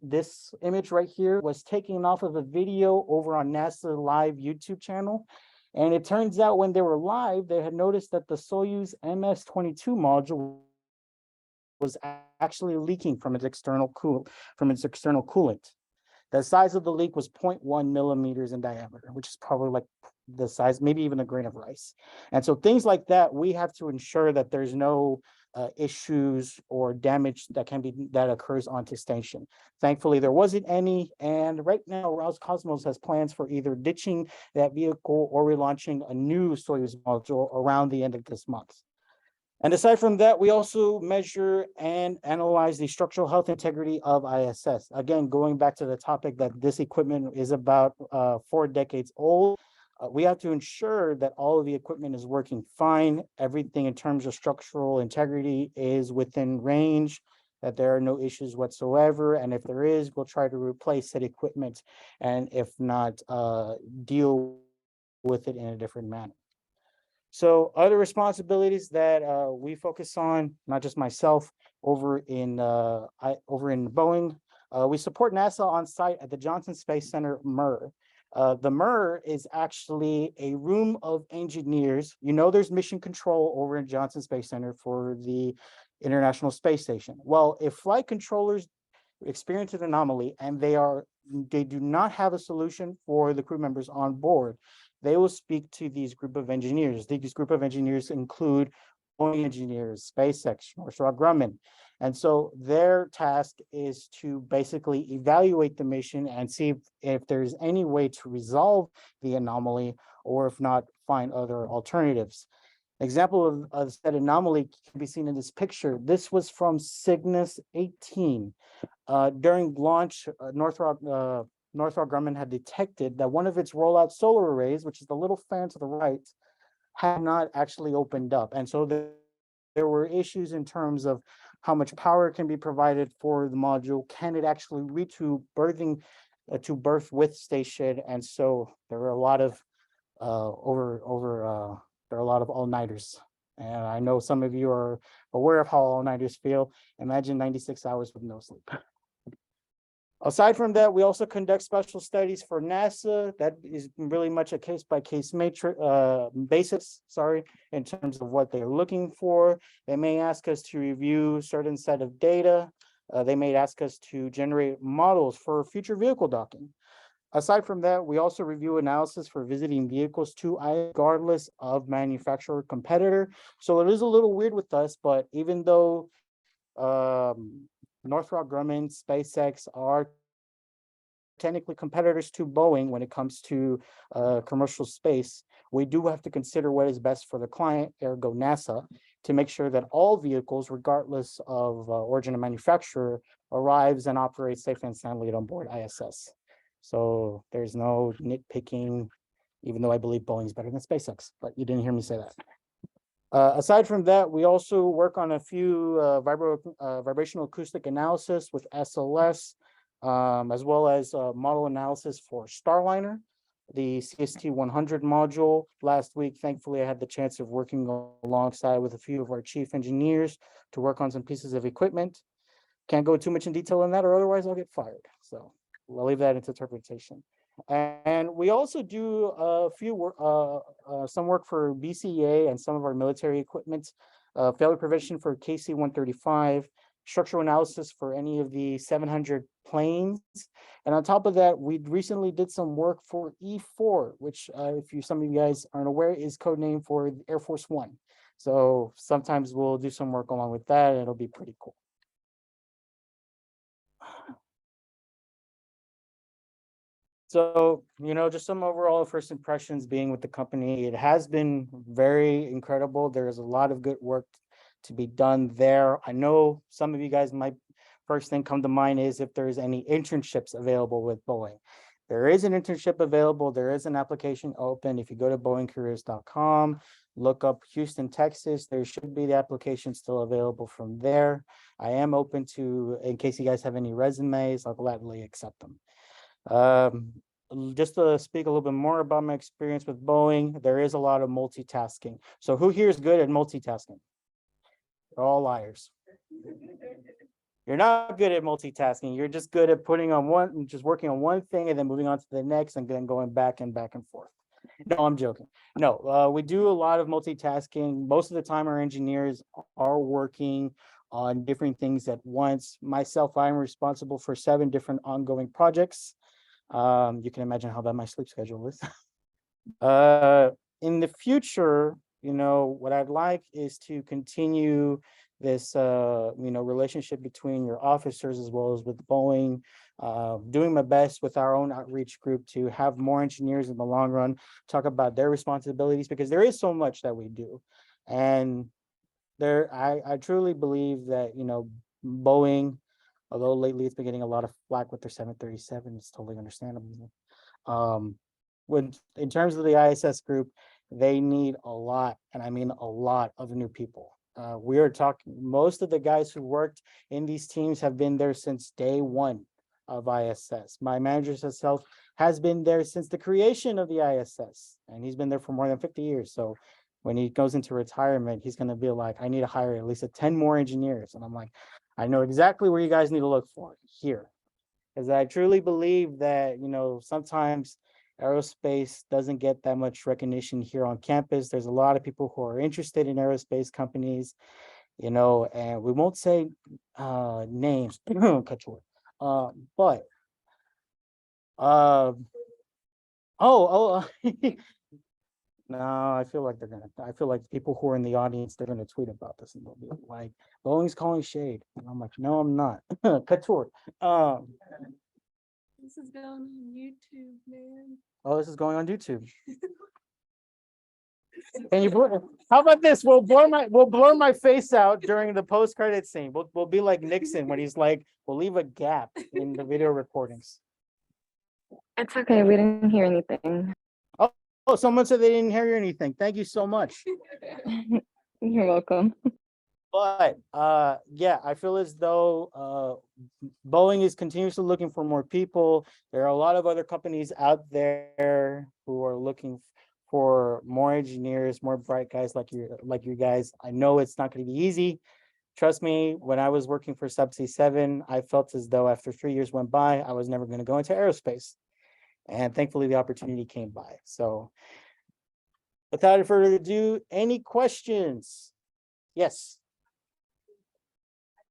this image right here was taken off of a video over on NASA Live YouTube channel. And it turns out when they were live, they had noticed that the Soyuz MS-22 module was actually leaking from its external coolant. The size of the leak was 0.1 millimeters in diameter, which is probably like the size, maybe even a grain of rice. And so things like that, we have to ensure that there's no issues or damage that occurs onto station. Thankfully, there wasn't any. And right now, Roscosmos has plans for either ditching that vehicle or relaunching a new Soyuz module around the end of this month. And aside from that, we also measure and analyze the structural health integrity of ISS. Again, going back to the topic that this equipment is about 4 decades old, we have to ensure that all of the equipment is working fine. Everything in terms of structural integrity is within range, that there are no issues whatsoever. And if there is, we'll try to replace that equipment. And if not, deal with it in a different manner. So other responsibilities that we focus on, not just myself, over in Boeing, we support NASA on site at the Johnson Space Center, MER. The MER is actually a room of engineers. You know, there's mission control over in Johnson Space Center for the International Space Station. Well, if flight controllers experience an anomaly and they do not have a solution for the crew members on board, they will speak to these group of engineers. These group of engineers include Boeing engineers, SpaceX, Northrop Grumman. And so their task is to basically evaluate the mission and see if there's any way to resolve the anomaly, or if not, find other alternatives. Example of said anomaly can be seen in this picture. This was from Cygnus 18. During launch, Northrop Grumman had detected that one of its rollout solar arrays, which is the little fan to the right, had not actually opened up. And so there were issues in terms of how much power can be provided for the module. Can it actually reach to berth with station? And so there were a lot of there are a lot of all-nighters. And I know some of you are aware of how all-nighters feel. Imagine 96 hours with no sleep. Aside from that, we also conduct special studies for NASA. That is really much a case by case matrix basis, sorry, in terms of what they're looking for. They may ask us to review certain set of data. They may ask us to generate models for future vehicle docking. Aside from that, we also review analysis for visiting vehicles too, regardless of manufacturer competitor. So it is a little weird with us, but even though Northrop Grumman, SpaceX are technically competitors to Boeing when it comes to commercial space, we do have to consider what is best for the client, ergo NASA, to make sure that all vehicles, regardless of origin of manufacturer, arrives and operates safely and soundly on board ISS. So there's no nitpicking, even though I believe Boeing's better than SpaceX, but you didn't hear me say that. Aside from that, we also work on a few vibrational acoustic analysis with SLS, as well as model analysis for Starliner, the CST 100 module. Last week, thankfully, I had the chance of working alongside with a few of our chief engineers to work on some pieces of equipment. Can't go too much in detail on that, or otherwise I'll get fired. So we'll leave that into interpretation. And we also do a few work, some work for BCA and some of our military equipment, failure prevention for KC-135, structural analysis for any of the 700 planes. And on top of that, we recently did some work for E4, which if some of you guys aren't aware, is codename for Air Force One. So sometimes we'll do some work along with that, and it'll be pretty cool. So, just some overall first impressions being with the company. It has been very incredible. There's a lot of good work to be done there. I know some of you guys might first thing come to mind is if there's any internships available with Boeing. There is an internship available. There is an application open. If you go to boeingcareers.com, look up Houston, Texas, there should be the application still available from there. I am open to, in case you guys have any resumes, I'll gladly accept them. Just to speak a little bit more about my experience with Boeing, there is a lot of multitasking. So who here is good at multitasking? They're all liars. You're not good at multitasking. You're just good at putting on one, just working on one thing and then moving on to the next and then going back and forth. No, I'm joking. No, we do a lot of multitasking. Most of the time our engineers are working on different things at once. Myself, I'm responsible for 7 different ongoing projects. You can imagine how bad my sleep schedule is. In the future, what I'd like is to continue this, relationship between your officers as well as with Boeing, doing my best with our own outreach group to have more engineers in the long run, talk about their responsibilities, because there is so much that we do. And I truly believe that, Boeing, although lately it's been getting a lot of flack with their 737, it's totally understandable. In terms of the ISS group, they need a lot, and I mean a lot of new people. We are talking, most of the guys who worked in these teams have been there since day one of ISS. My manager himself has been there since the creation of the ISS, and he's been there for more than 50 years. So when he goes into retirement, he's going to be like, I need to hire at least 10 more engineers. And I'm like, I know exactly where you guys need to look for here. Because I truly believe that, sometimes aerospace doesn't get that much recognition here on campus. There's a lot of people who are interested in aerospace companies, and we won't say names, cut short. But no, I feel like the people who are in the audience, they're gonna tweet about this and they'll be like, Boeing's calling shade. And I'm like, no, I'm not. Cut short. This is going on YouTube, man. Oh, this is going on YouTube. And how about this? We'll blur my face out during the post-credit scene. We'll be like Nixon when he's like, we'll leave a gap in the video recordings. It's okay. We didn't hear anything. Oh, someone said they didn't hear anything. Thank you so much. You're welcome. But yeah, I feel as though Boeing is continuously looking for more people. There are a lot of other companies out there who are looking for more engineers, more bright guys like you guys. I know it's not going to be easy. Trust me, when I was working for Subsea 7, I felt as though after 3 years went by, I was never going to go into aerospace. And thankfully, the opportunity came by. So without further ado, any questions? Yes.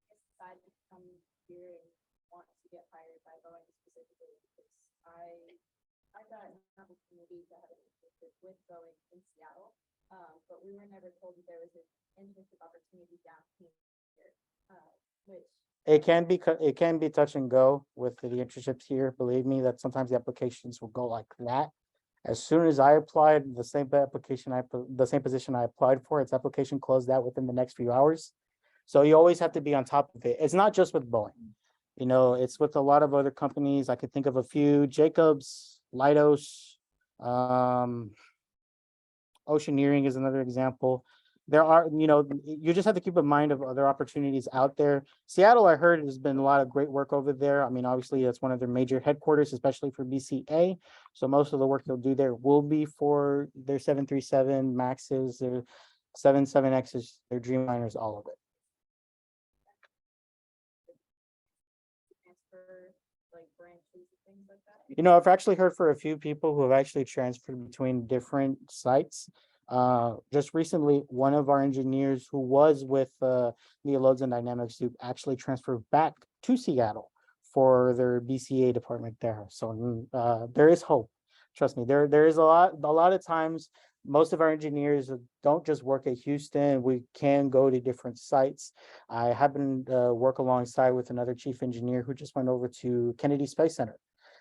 Decided to come here and want to get hired by Boeing specifically because I got an opportunity to have an internship with Boeing in Seattle. But we were never told that there was an internship opportunity down here, which It can be touch and go with the internships here. Believe me, that sometimes the applications will go like that. As soon as I applied, the same position I applied for, its application closed out within the next few hours. So you always have to be on top of it. It's not just with Boeing. You know, it's with a lot of other companies. I could think of a few: Jacobs, Leidos, Oceaneering is another example. There are, you just have to keep in mind of other opportunities out there. Seattle, I heard, has been a lot of great work over there. I mean, obviously, that's one of their major headquarters, especially for BCA. So most of the work they'll do there will be for their 737 Maxes, their 77Xs, their Dreamliners, all of it. transfer like branches and things like that. I've actually heard for a few people who have actually transferred between different sites. Just recently, one of our engineers who was with the Loads and Dynamics group actually transferred back to Seattle for their BCA department there. So there is hope. Trust me, there is a lot of times most of our engineers don't just work at Houston. We can go to different sites. I happen to work alongside with another chief engineer who just went over to Kennedy Space Center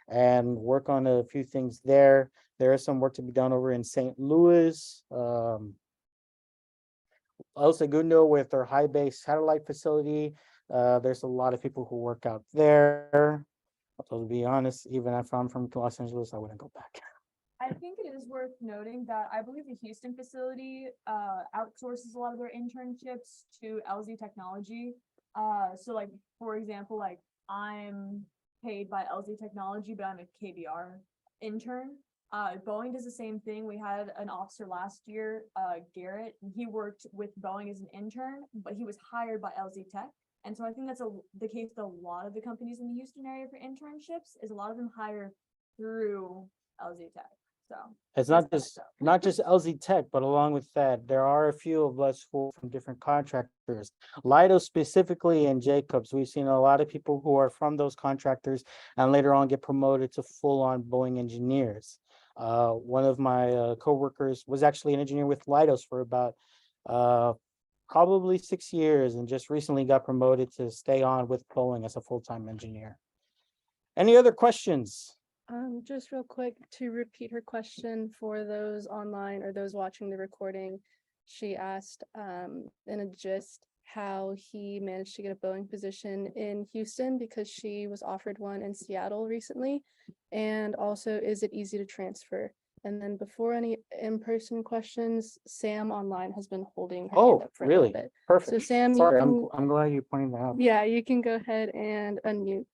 and work on a few things there. There is some work to be done over in St. Louis. El Segundo with their high base satellite facility. There's a lot of people who work out there. So to be honest, even if I'm from Los Angeles, I wouldn't go back. I think it is worth noting that I believe the Houston facility outsources a lot of their internships to LZ Technology. So like, for example, like I'm paid by LZ Technology, but I'm a KBR intern. Boeing does the same thing. We had an officer last year, Garrett, and he worked with Boeing as an intern, but he was hired by LZ Tech. And so I think that's the case with a lot of the companies in the Houston area for internships, is a lot of them hire through LZ Tech. So it's not just LZ Tech, but along with that, there are a few of us who from different contractors. Leidos specifically and Jacobs, we've seen a lot of people who are from those contractors and later on get promoted to full-on Boeing engineers. One of my coworkers was actually an engineer with Leidos for about probably 6 years and just recently got promoted to stay on with Boeing as a full-time engineer. Any other questions? Just real quick to repeat her question for those online or those watching the recording. She asked in a gist how he managed to get a Boeing position in Houston because she was offered one in Seattle recently. And also, is it easy to transfer? And then before any in-person questions, Sam online has been holding her hand up for a little bit. Perfect. So Sam, you Sorry, can, I'm glad you pointed that out. yeah, you can go ahead and unmute.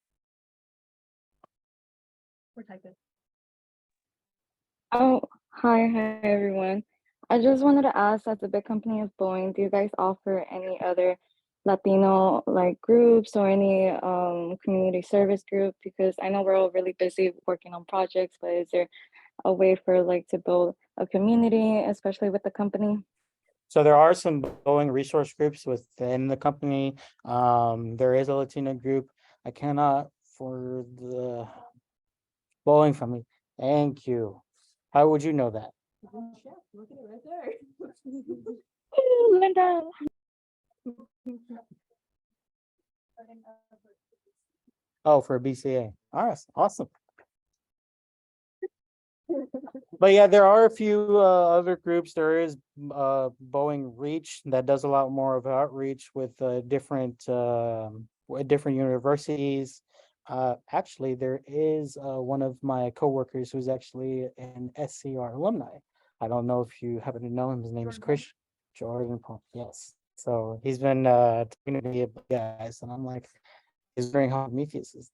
we're typing. Oh, hi everyone. I just wanted to ask, as a big company as Boeing, do you guys offer any other Latino like groups or any community service group? Because I know we're all really busy working on projects, but is there a way for like to build a community, especially with the company? So there are some Boeing resource groups within the company. There is a Latino group. I cannot for the Boeing family. Thank you. How would you know that? Chef, look at it right there. Ooh, Linda. Oh, for a BCA. All right, awesome. But yeah, there are a few other groups. There is Boeing Reach that does a lot more of outreach with different universities. Actually, there is one of my coworkers who's actually an SCR alumni. I don't know if you happen to know him. His name is Chris Jordan Paul. Yes. So he's been talking to me about guys, and I'm like, he's very hot. Prometheus is,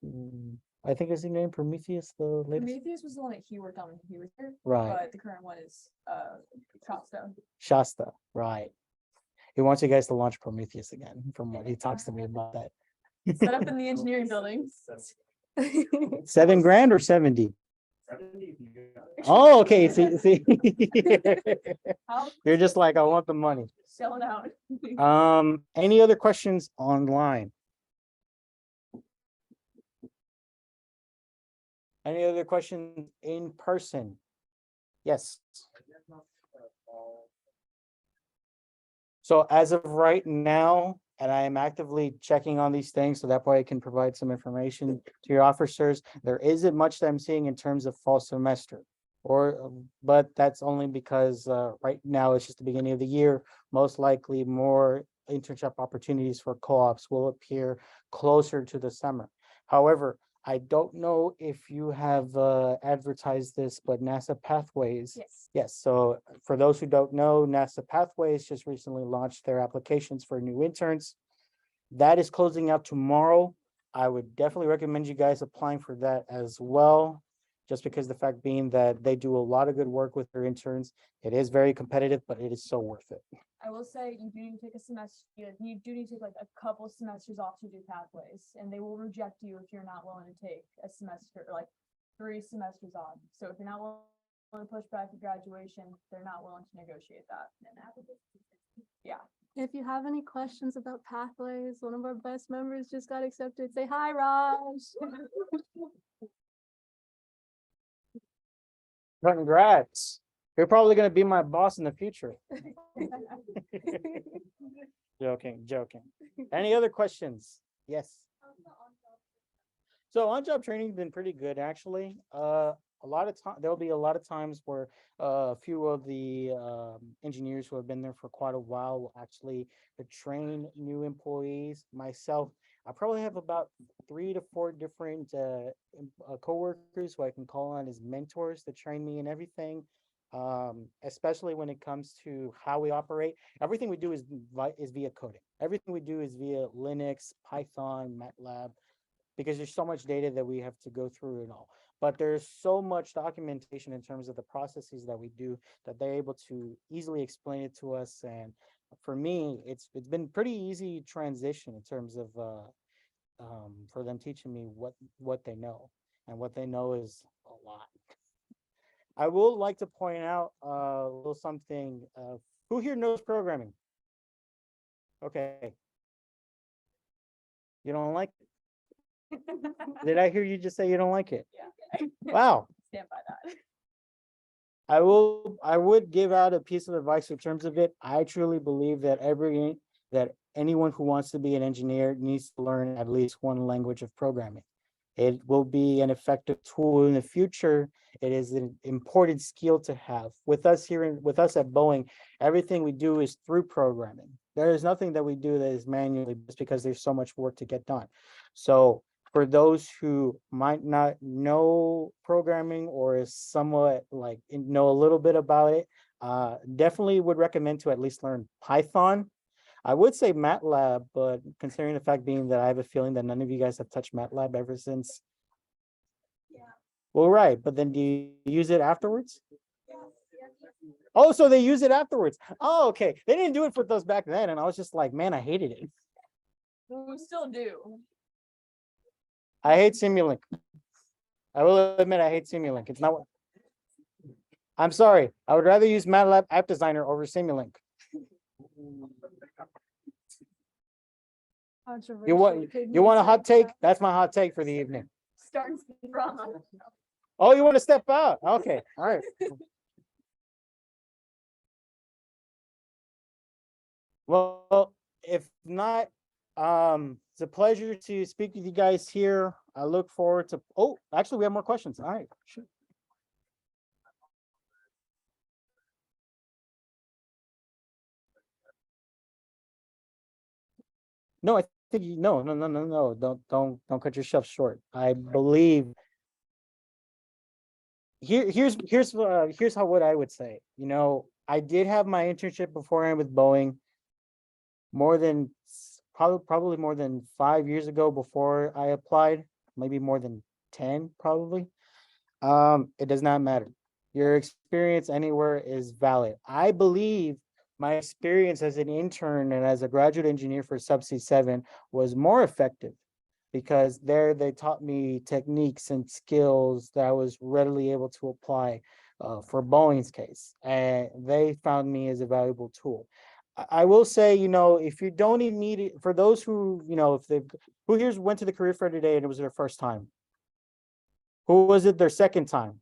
I think is the name Prometheus, the latest. Prometheus was the one that he worked on when he was here, Right. but the current one is Shasta. Shasta, right. He wants you guys to launch Prometheus again, from what he talks to me about that. Set up in the engineering building. 7 grand or 70? Oh, okay, see. How You're just like, I want the money. selling out. Any other questions online? Any other questions in person? Yes. So as of right now, and I am actively checking on these things, so that way I can provide some information to your officers. There isn't much that I'm seeing in terms of fall semester. But that's only because right now it's just the beginning of the year. Most likely more internship opportunities for co-ops will appear closer to the summer. However, I don't know if you have advertised this, but NASA Pathways. Yes. Yes, so for those who don't know, NASA Pathways just recently launched their applications for new interns. That is closing out tomorrow. I would definitely recommend you guys applying for that as well. Just because the fact being that they do a lot of good work with their interns. It is very competitive, but it is so worth it. I will say you do need to take a semester, you do need to take like a couple semesters off to do pathways, and they will reject you if you're not willing to take a semester, like 3 semesters off. So if you're not willing to push back to graduation, they're not willing to negotiate that. Yeah. If you have any questions about pathways, one of our best members just got accepted. Say hi, Raj. Congrats. You're probably gonna be my boss in the future. Joking. Any other questions? Yes. So on-job training's been pretty good, actually. A lot of time, there'll be a lot of times where a few of the engineers who have been there for quite a while will actually train new employees. Myself, I probably have about 3 to 4 different coworkers who I can call on as mentors to train me in everything. Especially when it comes to how we operate. Everything we do is via coding. Everything we do is via Linux, Python, MATLAB, because there's so much data that we have to go through and all. But there's so much documentation in terms of the processes that we do that they're able to easily explain it to us. And for me, it's been pretty easy transition in terms of for them teaching me what they know, and what they know is a lot. I would like to point out a little something. Who here knows programming? Okay. You don't like it? Did I hear you just say you don't like it? Yeah. Wow. Stand by that. I would give out a piece of advice in terms of it. I truly believe that anyone who wants to be an engineer needs to learn at least one language of programming. It will be an effective tool in the future. It is an important skill to have. With us at Boeing, everything we do is through programming. There is nothing that we do that is manually, just because there's so much work to get done. So for those who might not know programming or is somewhat like know a little bit about it, definitely would recommend to at least learn Python. I would say MATLAB, but considering the fact being that I have a feeling that none of you guys have touched MATLAB ever since. Yeah. Well, right, but then do you use it afterwards? Oh, so they use it afterwards. Oh, okay. They didn't do it with us back then, and I was just like, man, I hated it. We still do. I hate Simulink. I will admit I hate Simulink. It's not what. I'm sorry. I would rather use MATLAB App Designer over Simulink. You want a hot take? That's my hot take for the evening. Starting from. Oh, you want to step out? Okay, all right. Well, if not, it's a pleasure to speak with you guys here. I look forward to, oh, actually, we have more questions. All right, sure. No, I think no, don't cut yourself short. I believe here's how what I would say. You know, I did have my internship beforehand with Boeing probably more than 5 years ago before I applied, maybe more than 10 probably. It does not matter. Your experience anywhere is valid. I believe my experience as an intern and as a graduate engineer for Subsea 7 was more effective because there they taught me techniques and skills that I was readily able to apply for Boeing's case, and they found me as a valuable tool. I will say, if you don't immediately, for those who, if they, who here's went to the career fair today and it was their first time? Who was it their second time?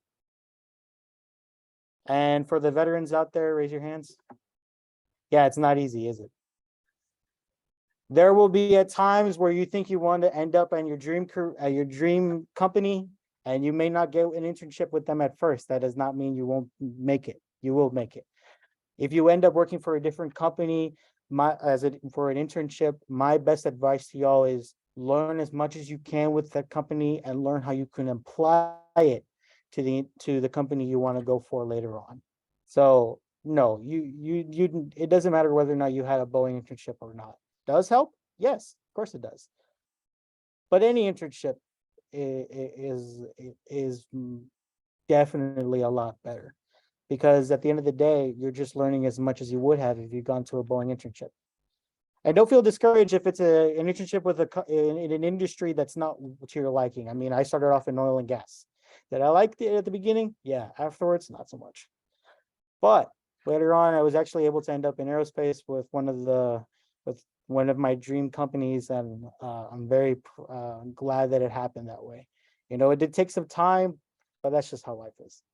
And for the veterans out there, raise your hands. Yeah, it's not easy, is it? There will be at times where you think you want to end up in your your dream company, and you may not get an internship with them at first. That does not mean you won't make it. You will make it. If you end up working for a different company, for an internship, my best advice to y'all is learn as much as you can with that company and learn how you can apply it to the company you want to go for later on. So no, it doesn't matter whether or not you had a Boeing internship or not. Does help? Yes, of course it does. But any internship is definitely a lot better, because at the end of the day, you're just learning as much as you would have if you'd gone to a Boeing internship. And don't feel discouraged if it's an internship with in an industry that's not to your liking. I mean, I started off in oil and gas. Did I like it at the beginning? Yeah. Afterwards, not so much. But later on, I was actually able to end up in aerospace with one of my dream companies, and I'm very glad that it happened that way. It did take some time, but that's just how life is.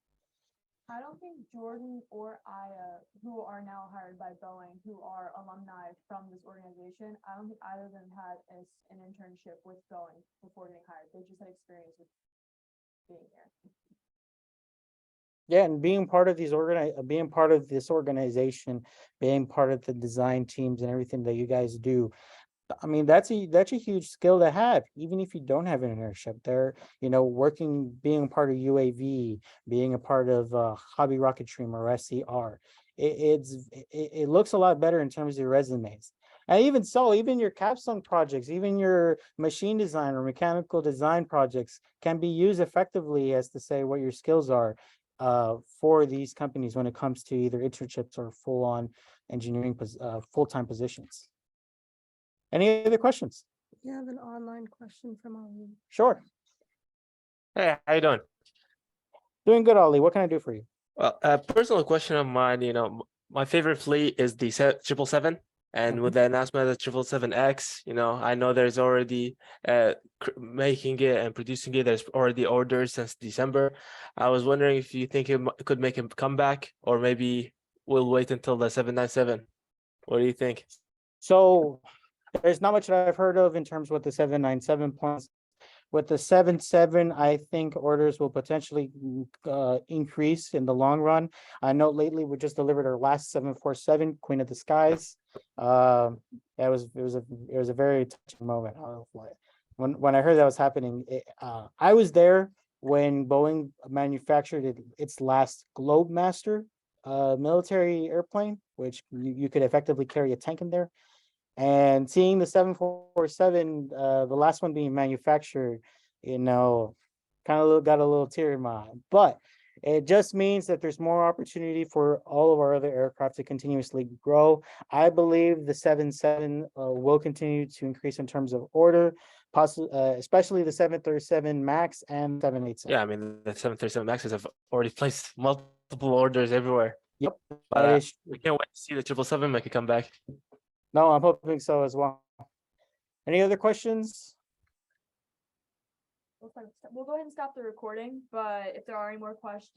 I don't think Jordan or Aya, who are now hired by Boeing, who are alumni from this organization, I don't think either of them had an internship with Boeing before getting hired. They just had experience with being there. Yeah, and being part of being part of this organization, being part of the design teams and everything that you guys do, I mean, that's a huge skill to have, even if you don't have an internship. There, being part of UAV, being a part of Hobby Rocket Stream or SCR, it looks a lot better in terms of your resumes. And even so, even your capstone projects, even your machine design or mechanical design projects can be used effectively as to say what your skills are for these companies when it comes to either internships or full-on engineering full-time positions. Any other questions? We have an online question from Ali. Sure. Hey, how you doing? Doing good, Ollie. What can I do for you? Well, a personal question of mine, my favorite fleet is the 777, and with the announcement of the 777X, I know there's already making it and producing it. There's already orders since December. I was wondering if you think it could make a comeback, or maybe we'll wait until the 797. What do you think? So there's not much that I've heard of in terms of what the 797 plans. With the 77, I think orders will potentially increase in the long run. I know lately we just delivered our last 747, Queen of the Skies. It was a very touching moment. When I heard that was happening, I was there when Boeing manufactured its last Globemaster military airplane, which you could effectively carry a tank in there. And seeing the 747, the last one being manufactured, kind of got a little tear in my eye. But it just means that there's more opportunity for all of our other aircraft to continuously grow. I believe the 77 will continue to increase in terms of order, especially the 737 MAX and 787. Yeah, I mean, the 737 Maxes have already placed multiple orders everywhere. Yep, But that is we can't wait to see the 777 make a comeback. No, I'm hoping so as well. Any other questions? We'll go ahead and stop the recording, but if there are any more questions.